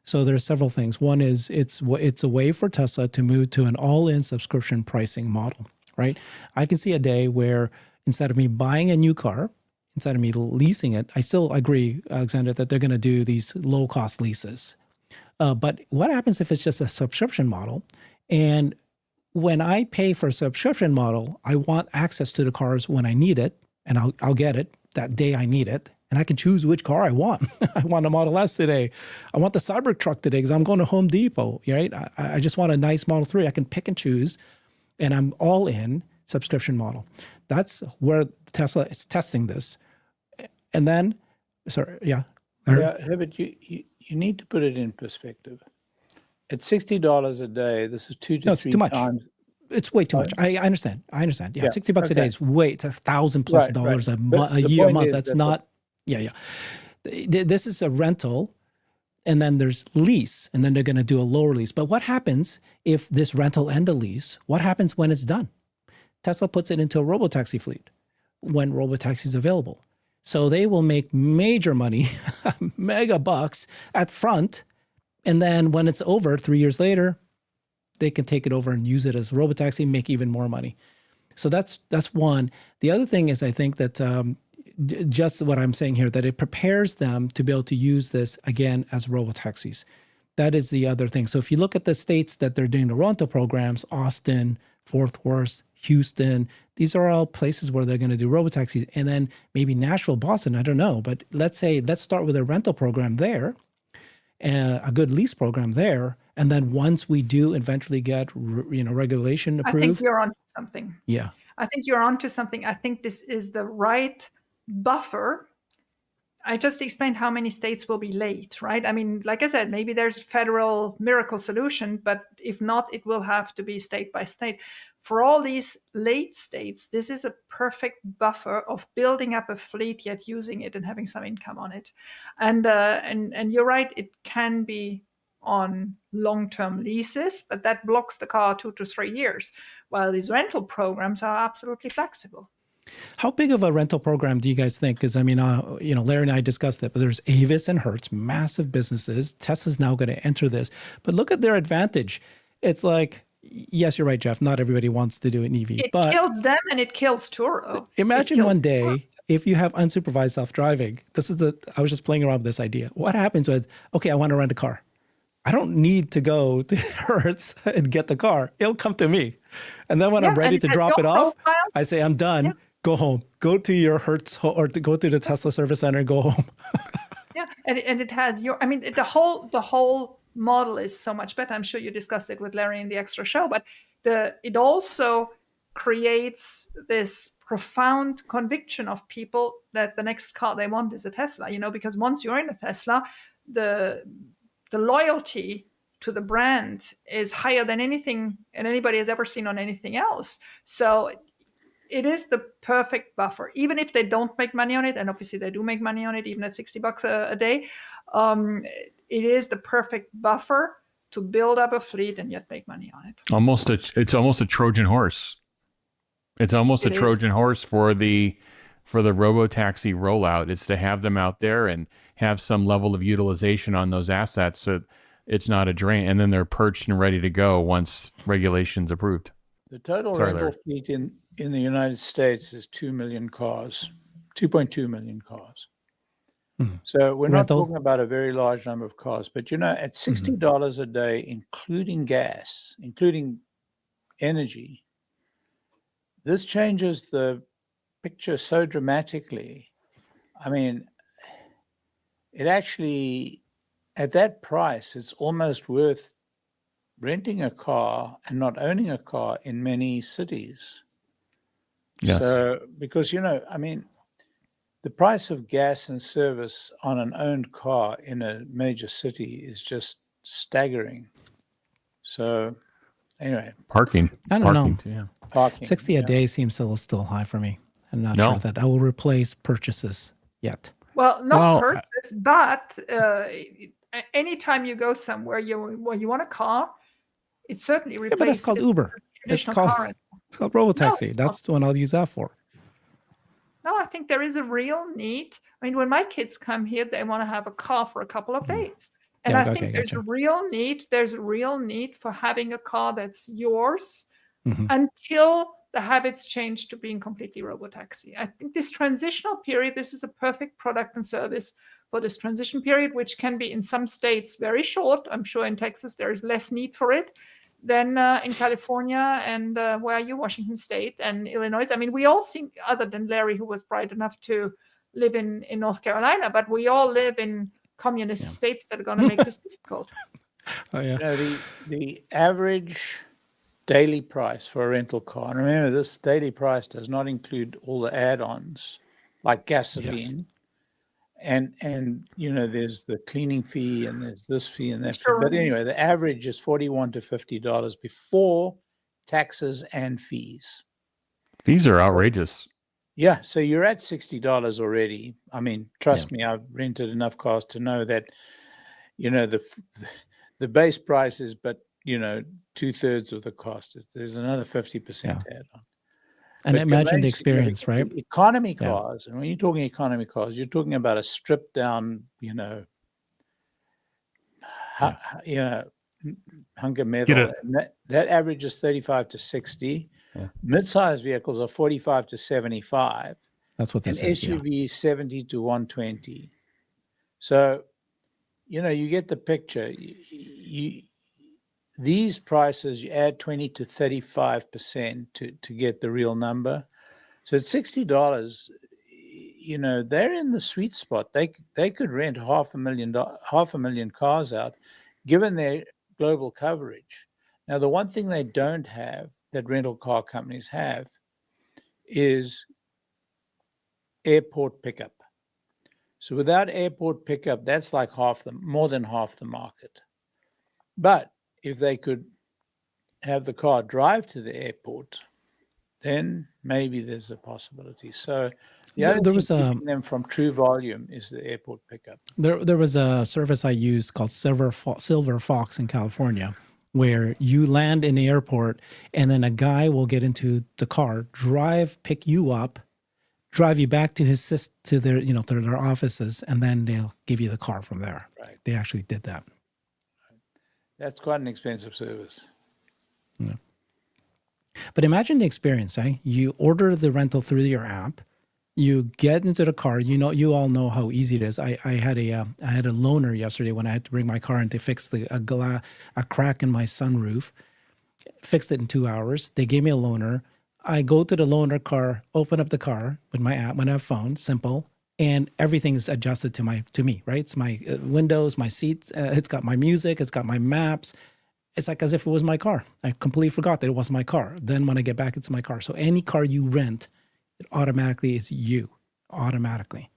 So there's several things. One is it's a way for Tesla to move to an all-in subscription pricing model, right? I can see a day where instead of me buying a new car, instead of me leasing it, I still agree, Alexandra, that they're going to do these low-cost leases. But what happens if it's just a subscription model? And when I pay for a subscription model, I want access to the cars when I need it, and I'll get it that day I need it, and I can choose which car I want. I want a Model S today. I want the Cybertruck today because I'm going to Home Depot, right? I just want a nice Model 3. I can pick and choose, and I'm all in subscription model. That's where Tesla is testing this. And then, sorry, yeah. Yeah, Herbert, you need to put it in perspective. At $60 a day, this is two to three times. It's way too much. I understand. Yeah, $60 a day is way. It's $1,000+ a year, a month. That's not. Yeah. This is a rental, and then there's lease, and then they're going to do a lower lease. But what happens if this rental and the lease? What happens when it's done? Tesla puts it into a robotaxi fleet when robotaxi is available. So they will make major money, mega bucks at front. And then when it's over 3 years later, they can take it over and use it as a robotaxi and make even more money. So that's one. The other thing is I think that just what I'm saying here, that it prepares them to be able to use this again as robotaxis. That is the other thing. So if you look at the states that they're doing the rental programs, Austin, Fort Worth, Houston, these are all places where they're going to do robotaxis. And then maybe Nashville, Boston, I don't know. But let's start with a rental program there, a good lease program there. And then once we do eventually get, regulation approved. I think you're onto something. Yeah. I think you're onto something. I think this is the right buffer. I just explained how many states will be late, right? I mean, like I said, maybe there's a federal miracle solution, but if not, it will have to be state by state. for all these late states, this is a perfect buffer of building up a fleet, yet using it and having some income on it. And you're right, it can be on long-term leases, but that blocks the car 2 to 3 years, while these rental programs are absolutely flexible. How big of a rental program do you guys think? Because I mean, Larry and I discussed it, but there's Avis and Hertz, massive businesses. Tesla's now going to enter this, but look at their advantage. It's like, yes, you're right, Jeff. Not everybody wants to do an EV, It but kills them and it kills Turo. imagine one day if you have unsupervised self-driving. I was just playing around with this idea. What happens with, okay, I want to rent a car. I don't need to go to Hertz and get the car. It'll come to me. And then when I'm ready to drop it off, I say, I'm done. Yeah. Go home. Go to your Hertz or to go to the Tesla service center and go home. Yeah, and it has the whole model is so much better. I'm sure you discussed it with Larry in the extra show, but it also creates this profound conviction of people that the next car they want is a Tesla, because once you're in a Tesla, the loyalty to the brand is higher than anything and anybody has ever seen on anything else. So it is the perfect buffer, even if they don't make money on it, and obviously they do make money on it, even at $60 a day. It is the perfect buffer to build up a fleet and yet make money on it. It's almost a Trojan horse. It's almost a Trojan horse for the Robotaxi rollout. It's to have them out there and have some level of utilization on those assets, so it's not a drain, and then they're perched and ready to go once regulations approved. The total rental fleet in the United States is 2 million cars, 2.2 million cars. Mm-hmm. So we're not talking about a very large number of cars, but at $60 a day, including gas, including energy, this changes the picture so dramatically. I mean, it actually, at that price, it's almost worth renting a car and not owning a car in many cities. Yes. So, because, the price of gas and service on an owned car in a major city is just staggering. So, anyway. Parking. I don't know. Too, yeah. Parking. 60 a day seems still high for me. I'm not sure that I will replace purchases yet. Well, not purchase, but anytime you go somewhere where you want a car, it certainly replaces. Yeah, but that's called Uber. It's called Robotaxi. That's the one I'll use that for. No, I think there is a real need. I mean, when my kids come here, they want to have a car for a couple of days. And I think there's a real need. There's a real need for having a car that's yours until the habits change to being completely Robotaxi. I think this transitional period, this is a perfect product and service for this transition period, which can be in some states very short. I'm sure in Texas, there is less need for it than in California and where are you, Washington State and Illinois. I mean, we all seem, other than Larry, who was bright enough to live in North Carolina, but we all live in communist states that are going to make this difficult. Oh, yeah. The average daily price for a rental car, and remember, this daily price does not include all the add-ons like gasoline. Yes. And there's the cleaning fee and there's this fee and that fee. But anyway, the average is $41 to $50 before taxes and fees. Fees are outrageous. Yeah, so you're at $60 already. I mean, trust me, I've rented enough cars to know that, the base price is, but 2/3 of the cost. There's another 50% add-on. And imagine the experience, right? Economy cars, and when you're talking economy cars, you're talking about a stripped down, hunk of metal. And that averages 35 to 60. Yeah. Mid-sized vehicles are 45 to 75. That's what this is. SUVs 70 to 120. So, you get the picture. These prices, you add 20 to 35% to get the real number. So at $60, they're in the sweet spot. They could rent 500,000 cars out, given their global coverage. Now, the one thing they don't have that rental car companies have is airport pickup. So without airport pickup, that's like more than half the market. But if they could have the car drive to the airport, then maybe there's a possibility. So the only There thing was a keeping them from true volume is the airport pickup. there was a service I used called Silver Fox in California, where you land in the airport and then a guy will get into the car, pick you up, drive you back to to their offices, and then they'll give you the car from there. Right. They actually did that. That's quite an expensive service. Yeah. But imagine the experience, eh? You order the rental through your app, you get into the car. You all know how easy it is. I had a loaner yesterday when I had to bring my car in to fix a crack in my sunroof. Fixed it in 2 hours. They gave me a loaner. I go to the loaner car, open up the car with my app, when I have phone, simple, and everything is adjusted to me, right? It's my windows, my seats. It's got my music. It's got my maps. It's like as if it was my car. I completely forgot that it was my car. Then when I get back, it's my car. So any car you rent, it automatically is you, automatically.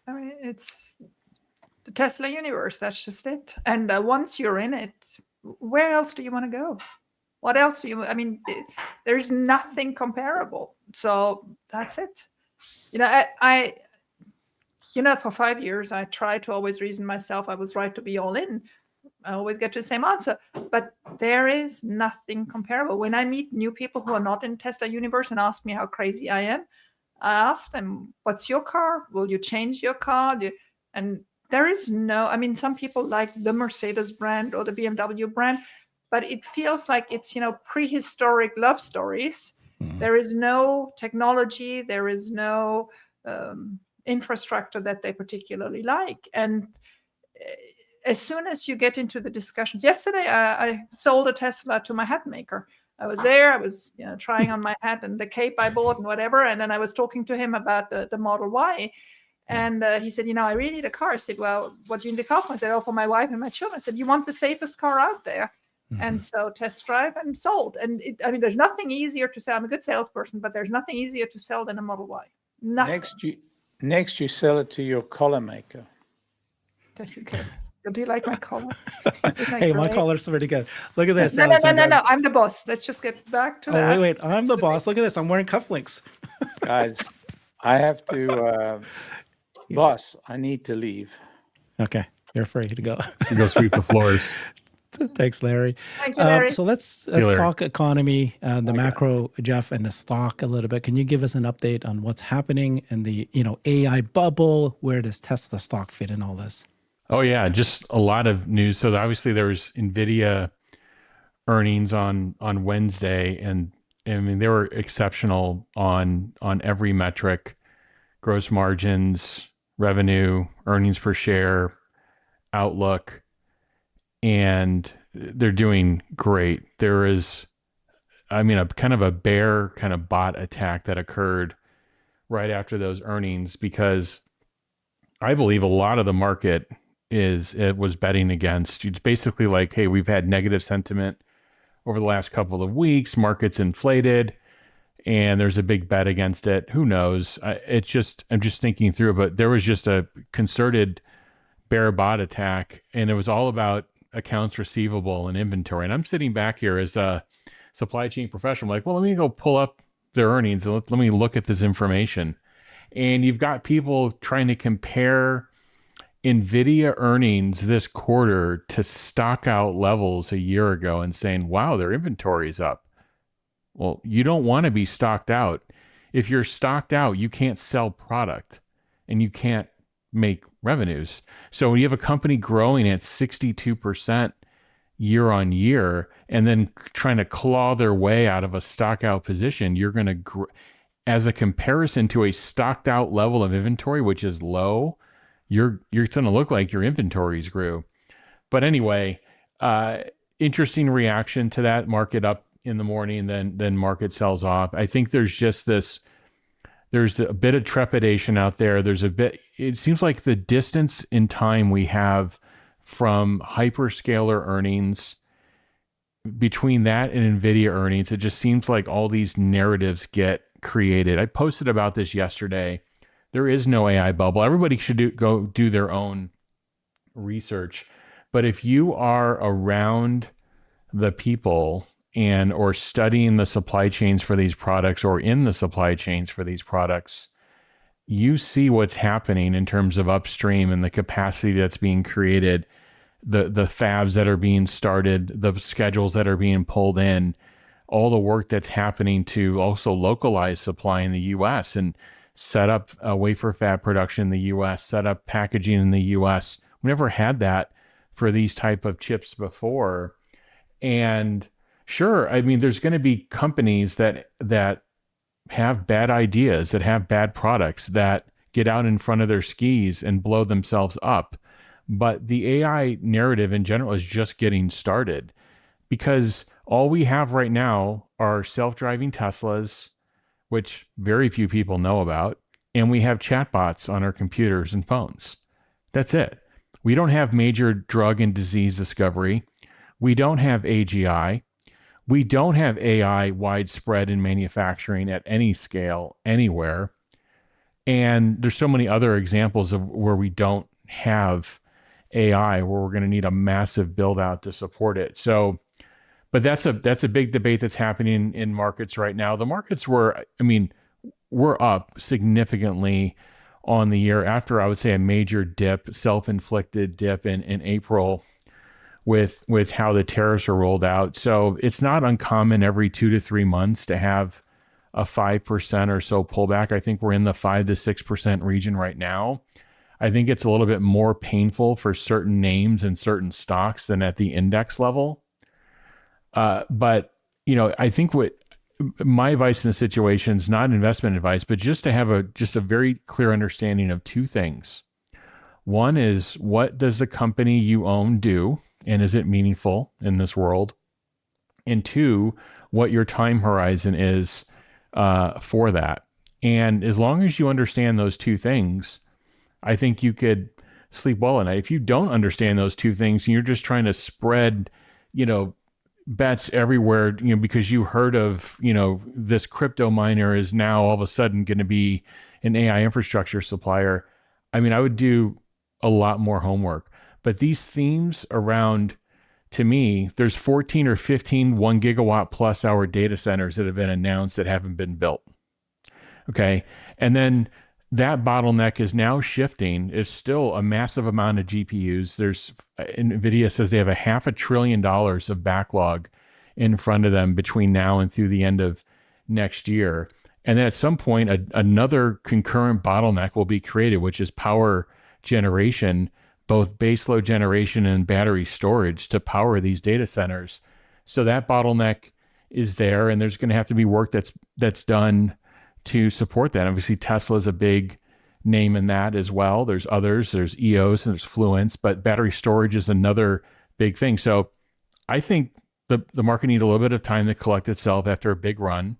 I mean, it's the Tesla universe. That's just it. And once you're in it, where else do you want to go? What else do you? I mean, there's nothing comparable. So that's it. I for 5 years, I tried to always reason myself I was right to be all in. I always get to the same answer, but there is nothing comparable. When I meet new people who are not in Tesla universe and ask me how crazy I am, I ask them, what's your car? Will you change your car? And there is no, I mean, some people like the Mercedes brand or the BMW brand, but it feels like it's, prehistoric love stories. Mm-hmm. There is no technology. There is no infrastructure that they particularly like. And as soon as you get into the discussions, yesterday I sold a Tesla to my hat maker. I was there, I was trying on my hat and the cape I bought and whatever. And then I was talking to him about the Model Y. And he said, I really need a car. I said, well, what do you need a car for? I said, oh, for my wife and my children. I said, you want the safest car out there. Mm-hmm. And so test drive and sold. And there's nothing easier to sell. I'm a good salesperson, but there's nothing easier to sell than a Model Y. Nothing. Next you sell it to your collar maker. There you go. Do you like my collar? Hey, my collar's pretty good. Look at this. No. I'm the boss. Let's just get back to that. Wait. I'm the boss. Look at this. I'm wearing cufflinks. Guys, I have to, boss, I need to leave. Okay. You're free to go. So go sweep the floors. Thanks, Larry. Thank you, Larry. So let's talk economy, the macro, Jeff, and the stock a little bit. Can you give us an update on what's happening in the AI bubble? Where does Tesla stock fit in all this? Oh yeah, just a lot of news. So obviously there was NVIDIA earnings on Wednesday, and I mean they were exceptional on every metric: gross margins, revenue, earnings per share, outlook, and they're doing great. There is, a kind of a bear kind of bot attack that occurred right after those earnings, because I believe a lot of the market was betting against. It's basically like, hey, we've had negative sentiment over the last couple of weeks, market's inflated, and there's a big bet against it. Who knows? I'm just thinking through, but there was just a concerted bear bot attack, and it was all about accounts receivable and inventory. And I'm sitting back here as a supply chain professional, like, well, let me go pull up their earnings and let me look at this information. And you've got people trying to compare NVIDIA earnings this quarter to stock out levels a year ago and saying, wow, their inventory is up. Well, you don't want to be stocked out. If you're stocked out, you can't sell product and you can't make revenues. So when you have a company growing at 62% year on year and then trying to claw their way out of a stock out position, you're going to, as a comparison to a stocked out level of inventory, which is low, you're going to look like your inventories grew. But anyway, interesting reaction to that. Market up in the morning, then market sells off. I think there's a bit of trepidation out there. It seems like the distance in time we have from hyperscaler earnings, between that and NVIDIA earnings, it just seems like all these narratives get created. I posted about this yesterday. There is no AI bubble. Everybody should go do their own research. But if you are around the people and or studying the supply chains for these products or in the supply chains for these products, you see what's happening in terms of upstream and the capacity that's being created, the fabs that are being started, the schedules that are being pulled in, all the work that's happening to also localize supply in the US and set up a wafer fab production in the US, set up packaging in the US. We never had that for these type of chips before. And sure, I mean, there's going to be companies that have bad ideas, that have bad products, that get out in front of their skis and blow themselves up. But the AI narrative in general is just getting started, because all we have right now are self-driving Teslas, which very few people know about, and we have chatbots on our computers and phones. That's it. We don't have major drug and disease discovery. We don't have AGI. We don't have AI widespread in manufacturing at any scale, anywhere. And there's so many other examples of where we don't have AI, where we're going to need a massive build out to support it. So, but that's a big debate that's happening in markets right now. The markets we're up significantly on the year after, I would say, a major dip, self-inflicted dip in April with how the tariffs are rolled out. So it's not uncommon every 2 to 3 months to have a 5% or so pullback. I think we're in the 5 to 6% region right now. I think it's a little bit more painful for certain names and certain stocks than at the index level. But I think what my advice in the situation is not investment advice, but just to have a very clear understanding of two things. One is, what does the company you own do, and is it meaningful in this world? And two, what your time horizon is for that. And as long as you understand those two things, I think you could sleep well at night. If you don't understand those two things and you're just trying to spread, bets everywhere, because you heard of, this crypto miner is now all of a sudden going to be an AI infrastructure supplier, I would do a lot more homework. But these themes around, to me, there's 14 or 15 1 gigawatt plus hour data centers that have been announced that haven't been built. Okay. And then that bottleneck is now shifting. It's still a massive amount of GPUs. NVIDIA says they have $500 billion of backlog in front of them between now and through the end of next year. And then at some point, another concurrent bottleneck will be created, which is power generation, both baseload generation and battery storage to power these data centers. So that bottleneck is there, and there's going to have to be work that's done to support that. Obviously, Tesla is a big name in that as well. There's others, there's EOS and there's Fluence, but battery storage is another big thing. So I think the market needs a little bit of time to collect itself after a big run.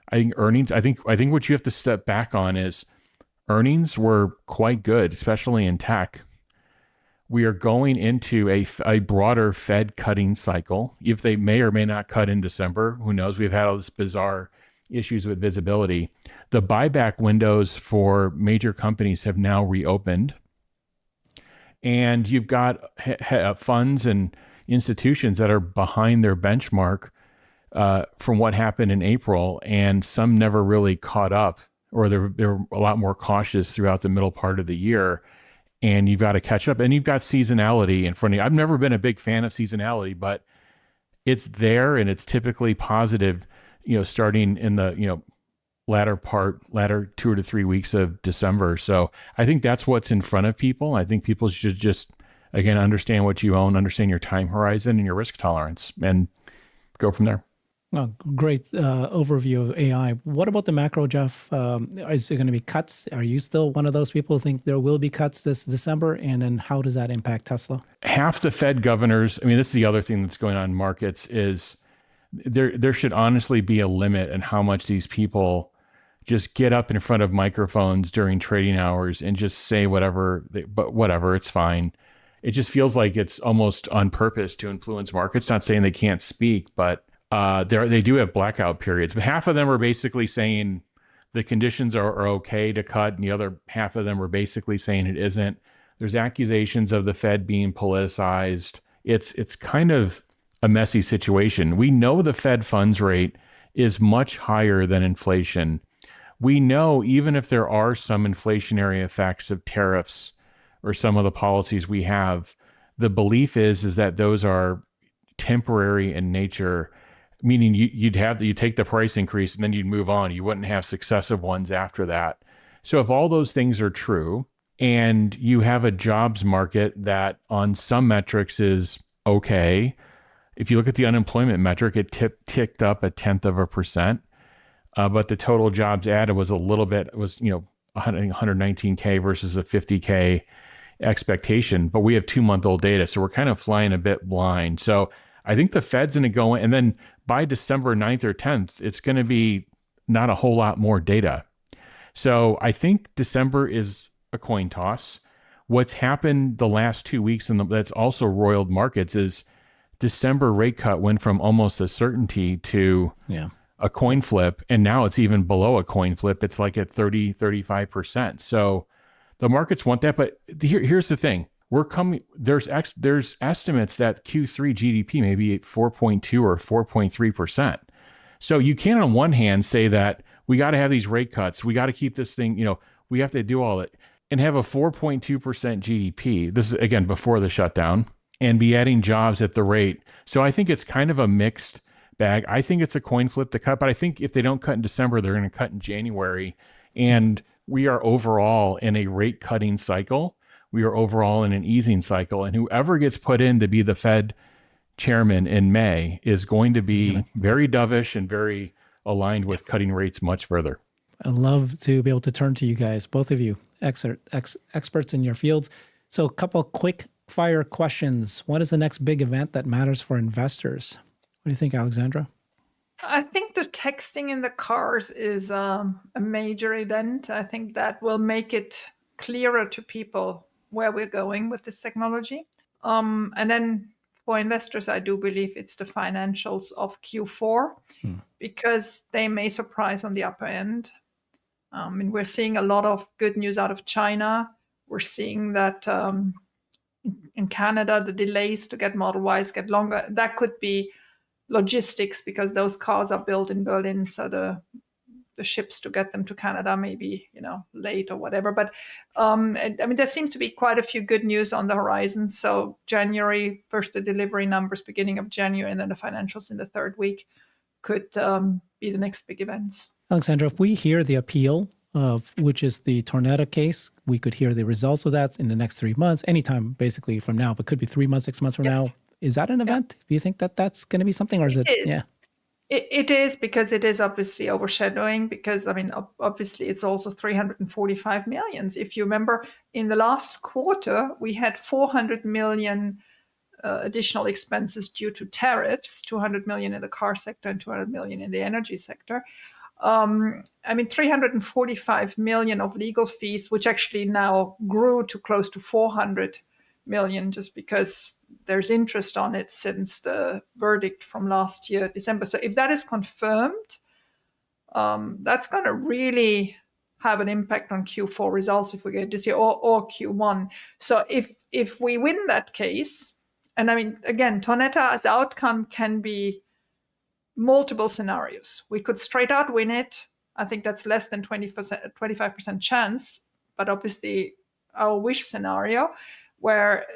I think earnings, I think what you have to step back on is earnings were quite good, especially in tech. We are going into a broader Fed cutting cycle. If they may or may not cut in December, who knows? We've had all this bizarre issues with visibility. The buyback windows for major companies have now reopened. And you've got funds and institutions that are behind their benchmark from what happened in April, and some never really caught up, or they're a lot more cautious throughout the middle part of the year. And you've got to catch up, and you've got seasonality in front of you. I've never been a big fan of seasonality, but it's there, and it's typically positive, starting in the, latter 2 to 3 weeks of December. So I think that's what's in front of people. I think people should just, again, understand what you own, understand your time horizon and your risk tolerance, and go from there. Well, great overview of AI. What about the macro, Jeff? Is there going to be cuts? Are you still one of those people who think there will be cuts this December? And then how does that impact Tesla? Half the Fed governors, this is the other thing that's going on in markets, is there should honestly be a limit on how much these people just get up in front of microphones during trading hours and just say whatever, but whatever, it's fine. It just feels like it's almost on purpose to influence markets. Not saying they can't speak, but they do have blackout periods. But half of them are basically saying the conditions are okay to cut, and the other half of them are basically saying it isn't. There's accusations of the Fed being politicized. It's kind of a messy situation. We know the Fed funds rate is much higher than inflation. We know even if there are some inflationary effects of tariffs or some of the policies we have, the belief is that those are temporary in nature, meaning you'd take the price increase and then you'd move on. You wouldn't have successive ones after that. So if all those things are true and you have a jobs market that on some metrics is okay, if you look at the unemployment metric, it ticked up 0.1%, but the total jobs added was 119K versus a 50K expectation. But we have 2-month-old data, so we're kind of flying a bit blind. So I think the Fed's going to go in, and then by December 9th or 10th, it's going to be not a whole lot more data. So I think December is a coin toss. What's happened the last 2 weeks, and that's also roiled markets, is December rate cut went from almost a certainty to a coin flip, and now it's even below a coin flip. It's like at 35%. So the markets want that, but here's the thing. There's estimates that Q3 GDP may be at 4.2 or 4.3%. So you can't on one hand say that we got to have these rate cuts. We got to keep this thing, we have to do all it and have a 4.2% GDP. This is again before the shutdown, and be adding jobs at the rate. So I think it's kind of a mixed bag. I think it's a coin flip to cut, but I think if they don't cut in December, they're going to cut in January. And we are overall in a rate cutting cycle. We are overall in an easing cycle. And whoever gets put in to be the Fed chairman in May is going to be very dovish and very aligned with cutting rates much further. I'd love to be able to turn to you guys, both of you, experts in your fields. So a couple quick fire questions. What is the next big event that matters for investors? What do you think, Alexandra? I think the texting in the cars is a major event. I think that will make it clearer to people where we're going with this technology. And then for investors, I do believe it's the financials of Q4 because they may surprise on the upper end. We're seeing a lot of good news out of China. We're seeing that in Canada, the delays to get Model Ys get longer. That could be logistics because those cars are built in Berlin, so the ships to get them to Canada may be late or whatever. But there seems to be quite a few good news on the horizon. So January, first the delivery numbers beginning of January, and then the financials in the third week could be the next big events. Alexandra, if we hear the appeal of which is the Tornado case, we could hear the results of that in the next 3 months, anytime basically from now, but could be 3 months, 6 months from now. Is that an event? Do you think that that's going to be something, or is it? Yeah. It is, because it is obviously overshadowing, because obviously it's also 345 million. If you remember, in the last quarter, we had 400 million additional expenses due to tariffs, 200 million in the car sector and 200 million in the energy sector. 345 million of legal fees, which actually now grew to close to 400 million just because there's interest on it since the verdict from last year, December. So if that is confirmed, that's going to really have an impact on Q4 results if we get this year, or Q1. So if we win that case, and again, Torneta's outcome can be multiple scenarios. We could straight out win it. I think that's less than 25% chance, but obviously our wish scenario where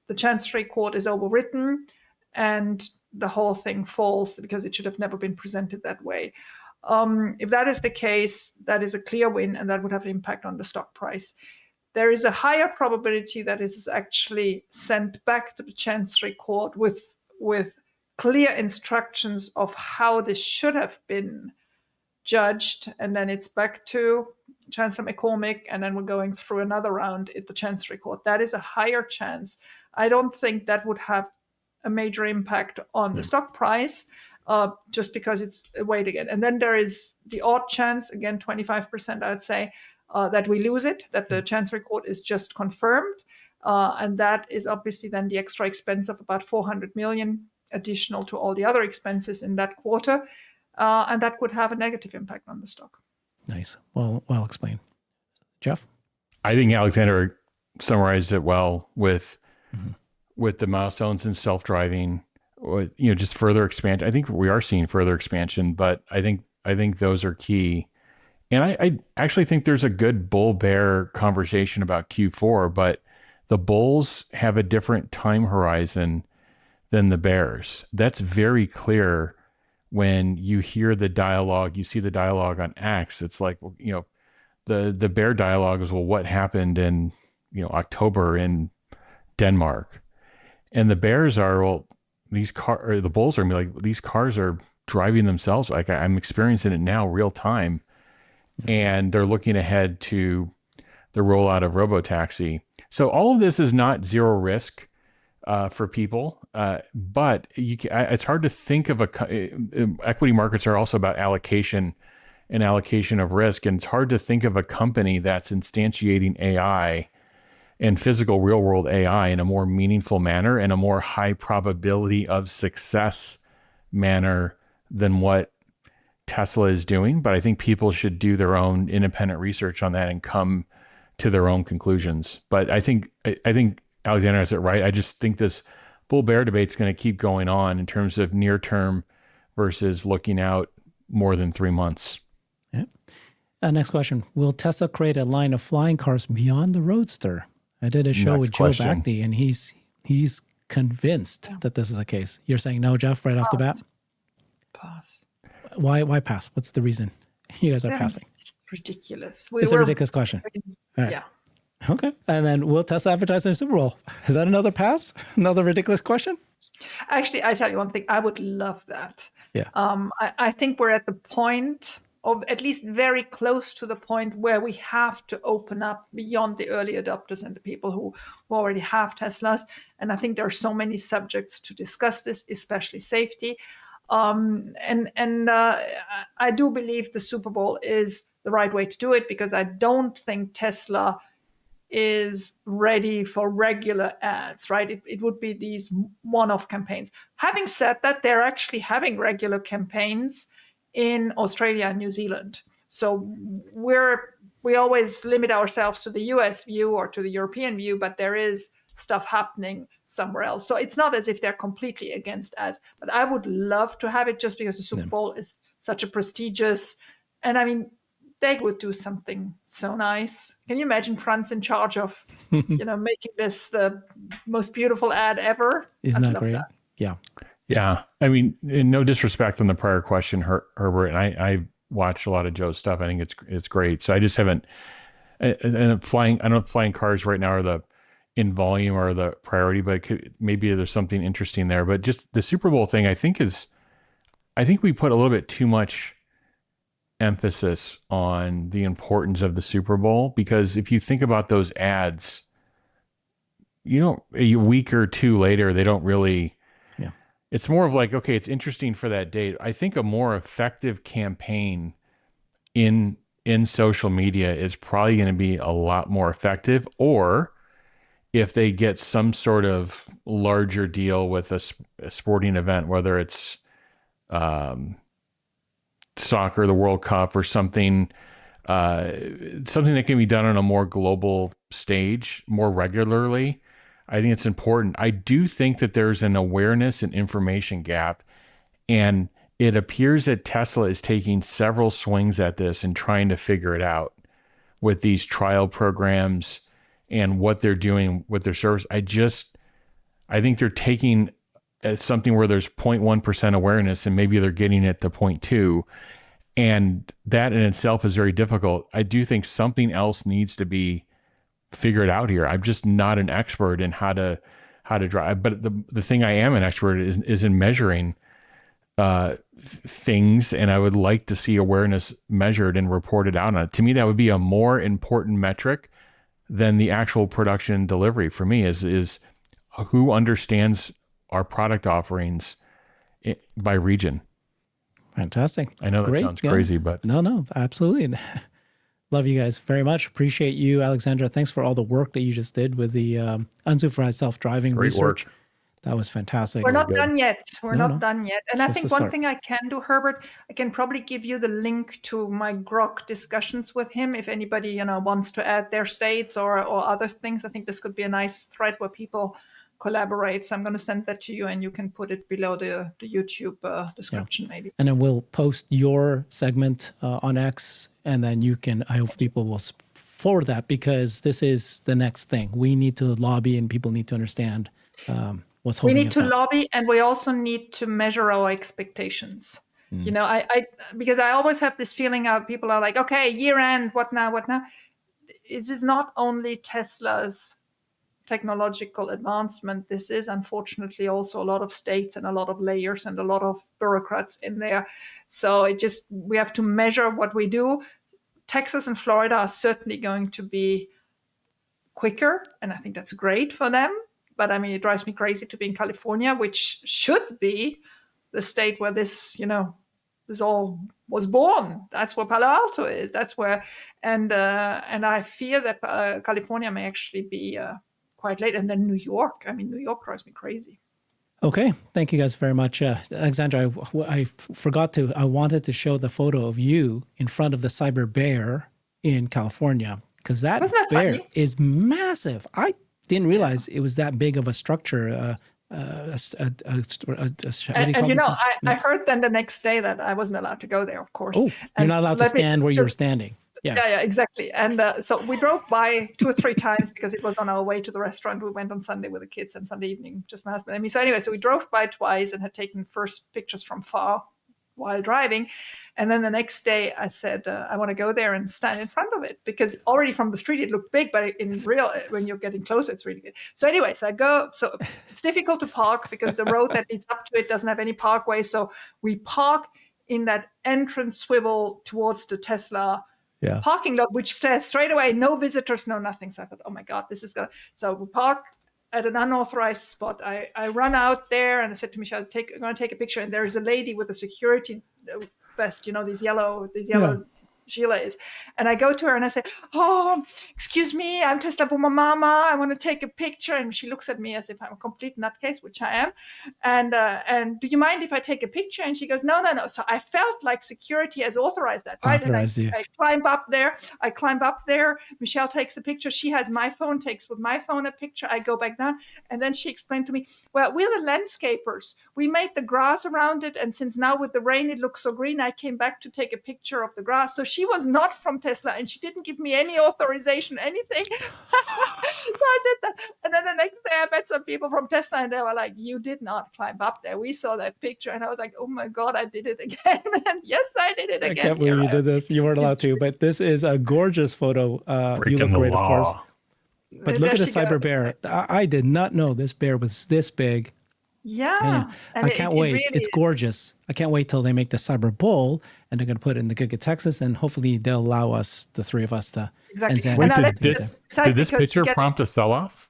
the Chancery Court is overwritten and the whole thing falls because it should have never been presented that way. If that is the case, that is a clear win, and that would have an impact on the stock price. There is a higher probability that it is actually sent back to the Chancery Court with clear instructions of how this should have been judged, and then it's back to Chancellor McCormick, and then we're going through another round at the Chancery Court. That is a higher chance. I don't think that would have a major impact on the stock price, just because it's a wait again. And then there is the odd chance, again, 25%, I would say, that we lose it, that the Chancery Court is just confirmed. And that is obviously then the extra expense of about 400 million additional to all the other expenses in that quarter. And that could have a negative impact on the stock. Nice. Well explained. Jeff? I think Alexander summarized it well with the milestones in self-driving, just further expansion. I think we are seeing further expansion, but I think those are key. And I actually think there's a good bull bear conversation about Q4, but the bulls have a different time horizon than the bears. That's very clear when you hear the dialogue, you see the dialogue on X. It's like, the bear dialogue is, well, what happened in, October in Denmark? And the bears are, well, the bulls are gonna be like, these cars are driving themselves. Like I'm experiencing it now real time. And they're looking ahead to the rollout of Robotaxi. So all of this is not zero risk for people, but it's hard to think of equity markets are also about allocation and allocation of risk. And it's hard to think of a company that's instantiating AI and physical real world AI in a more meaningful manner and a more high probability of success manner than what Tesla is doing. But I think people should do their own independent research on that and come to their own conclusions. But I think Alexandra has it right. I just think this bull bear debate is going to keep going on in terms of near term versus looking out more than 3 months. Yeah. Next question. Will Tesla create a line of flying cars beyond the Roadster? I did a show with Joe Bakhti, and he's convinced that this is the case. You're saying no, Jeff, right off the bat? Pass. Why pass? What's the reason you guys are passing? Ridiculous. It's a ridiculous question. Right. Yeah. Okay. And then will Tesla advertise in the Super Bowl? Is that another pass? Another ridiculous question? Actually, I tell you one thing. I would love that. Yeah. I think we're at the point of at least very close to the point where we have to open up beyond the early adopters and the people who already have Teslas. And I think there are so many subjects to discuss this, especially safety. I do believe the Super Bowl is the right way to do it, because I don't think Tesla is ready for regular ads, right? It would be these one-off campaigns. Having said that, they're actually having regular campaigns in Australia and New Zealand. So we always limit ourselves to the US view or to the European view, but there is stuff happening somewhere else. So it's not as if they're completely against ads, but I would love to have it just because the Super Bowl is such a prestigious, and I mean, they would do something so nice. Can you imagine France in charge of, making this the most beautiful ad ever? Isn't that great? That. Yeah. Yeah. I mean, no disrespect on the prior question, Herbert, and I watched a lot of Joe's stuff. I think it's great. So I just haven't, and flying cars right now are in volume are the priority, but maybe there's something interesting there. But just the Super Bowl thing, I think we put a little bit too much emphasis on the importance of the Super Bowl, because if you think about those ads, a week or two later, they don't really, it's more of like, okay, it's interesting for that date. I think a more effective campaign in social media is probably going to be a lot more effective, or if they get some sort of larger deal with a sporting event, whether it's soccer, the World Cup, or something that can be done on a more global stage more regularly. I think it's important. I do think that there's an awareness and information gap, and it appears that Tesla is taking several swings at this and trying to figure it out with these trial programs and what they're doing with their service. I think they're taking something where there's 0.1% awareness, and maybe they're getting it to 0.2. And that in itself is very difficult. I do think something else needs to be figured out here. I'm just not an expert in how to drive, but the thing I am an expert is in measuring things, and I would like to see awareness measured and reported out on it. To me, that would be a more important metric than the actual production delivery. For me, is who understands our product offerings by region. Fantastic. I know that sounds crazy, but no, absolutely. Love you guys very much. Appreciate you, Alexandra. Thanks for all the work that you just did with the unsupervised self-driving research. Work. That was fantastic. We're not done yet. We're not done yet. And I think one thing I can do, Herbert, I can probably give you the link to my Grok discussions with him if anybody wants to add their states or other things. I think this could be a nice thread where people collaborate. So I'm going to send that to you, and you can put it below the YouTube description, maybe. And then we'll post your segment on X, and then you can, I hope people will forward that, because this is the next thing. We need to lobby, and people need to understand what's holding We need it to back. lobby, and we also need to measure our expectations. You know, I because I always have this feeling of people are like, okay, year end, what now? This is not only Tesla's technological advancement. This is unfortunately also a lot of states and a lot of layers and a lot of bureaucrats in there. So we have to measure what we do. Texas and Florida are certainly going to be quicker, and I think that's great for them. But I mean, it drives me crazy to be in California, which should be the state where this all was born. That's where Palo Alto is. That's where, and I fear that California may actually be quite late. And then New York. I mean, New York drives me crazy. Okay, thank you guys very much. Alexandra, I wanted to show the photo of you in front of the Cyber Bear in California, because that bear funny? is massive. I didn't realize it was that big of a structure. And you know, I heard then the next day that I wasn't allowed to go there, of course. Oh, you're not allowed to stand where you were standing. Yeah, exactly. And so we drove by 2 or 3 times because it was on our way to the restaurant. We went on Sunday with the kids, and Sunday evening, just my husband and me. So anyway, so we drove by twice and had taken first pictures from far while driving. And then the next day I said, I want to go there and stand in front of it, because already from the street it looked big, but in real, when you're getting closer, it's really good. So anyway, so I go, so it's difficult to park because the road that leads up to it doesn't have any parkway. So we park in that entrance swivel towards the Tesla parking lot, which says straight away, no visitors, no nothing. So I thought, oh my God, this is going to, so we park at an unauthorized spot. I run out there and I said to Michelle, I'm going to take a picture. And there is a lady with a security vest, you know, these yellow gilets. And I go to her and I say, oh, excuse me, I'm Tesla Boomer Mama. I want to take a picture. And she looks at me as if I'm a complete nutcase, which I am. And do you mind if I take a picture? And she goes, no. So I felt like security has authorized that, right? I climb up there. Michelle takes a picture. She has my phone, takes with my phone a picture. I go back down. And then she explained to me, well, we're the landscapers. We made the grass around it. And since now with the rain, it looks so green, I came back to take a picture of the grass. So she was not from Tesla, and she didn't give me any authorization, anything. So I did that. And then the next day I met some people from Tesla, and they were like, you did not climb up there. We saw that picture. And I was like, oh my God, I did it again. And yes, I did it again. I can't believe you did this. You weren't allowed to, but this is a gorgeous photo. You look great, of course. But look at the Cyber Bear. I did not know this bear was this big. Yeah. And I can't wait. It's gorgeous. I can't wait till they make the Cyber Bull, and they're going to put it in the Giga Texas, and hopefully they'll allow us, the 3 of us, to. Exactly. Wait, did this picture prompt a sell-off?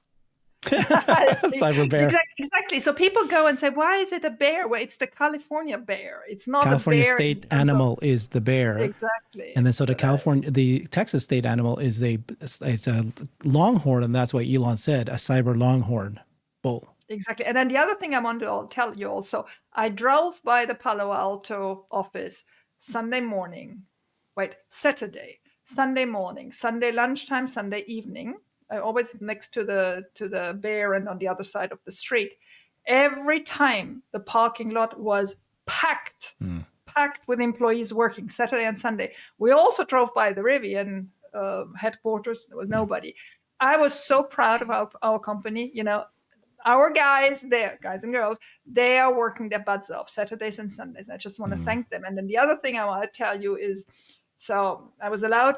Cyber Bear. Exactly. So people go and say, why is it a bear? Well, it's the California bear. It's not California a bear. state animal is the bear. Exactly. And then so the Texas state animal is it's a longhorn, and that's what Elon said, a cyber longhorn bull. Exactly. And then the other thing I want to tell you also, I drove by the Palo Alto office Saturday morning, Sunday morning, Sunday lunchtime, Sunday evening, always next to the bear and on the other side of the street. Every time the parking lot was packed with employees working Saturday and Sunday. We also drove by the Rivian headquarters. There was nobody. I was so proud of our company, you know. Our guys and girls, they are working their butts off Saturdays and Sundays. I just want to thank them. And then the other thing I want to tell you is, so I was allowed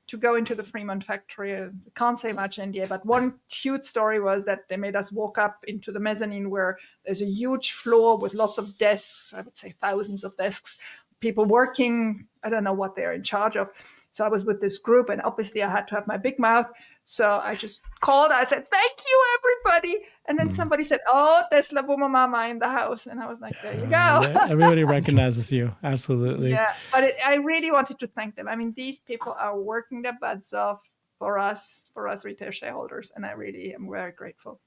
to go into the Fremont factory. I can't say much NDA, but one cute story was that they made us walk up into the mezzanine where there's a huge floor with lots of desks, I would say thousands of desks, people working. I don't know what they're in charge of. So I was with this group, and obviously I had to have my big mouth. So I just called. I said, thank you, everybody. And then somebody said, oh, Tesla Boomer Mama in the house. And I was like, there you go. Everybody recognizes you. Absolutely. Yeah, but I really wanted to thank them. I mean, these people are working their butts off for us retail shareholders. And I really am very grateful.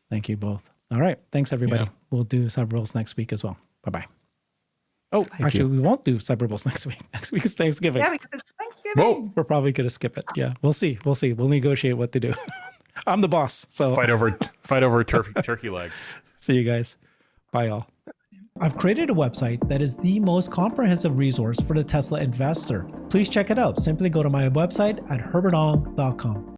Thank you both. All right. Thanks, everybody. Yeah. We'll do Cyberbulls next week as well. Bye-bye. Oh, actually, we won't do Cyberbulls next week. Next week is Thanksgiving. Yeah, because it's Thanksgiving. Whoa. We're probably going to skip it. Yeah, we'll see. We'll negotiate what to do. I'm the boss. So Fight over a turkey leg. see you guys. Bye, y'all. I've created a website that is the most comprehensive resource for the Tesla investor. Please check it out. Simply go to my website at herbertong.com.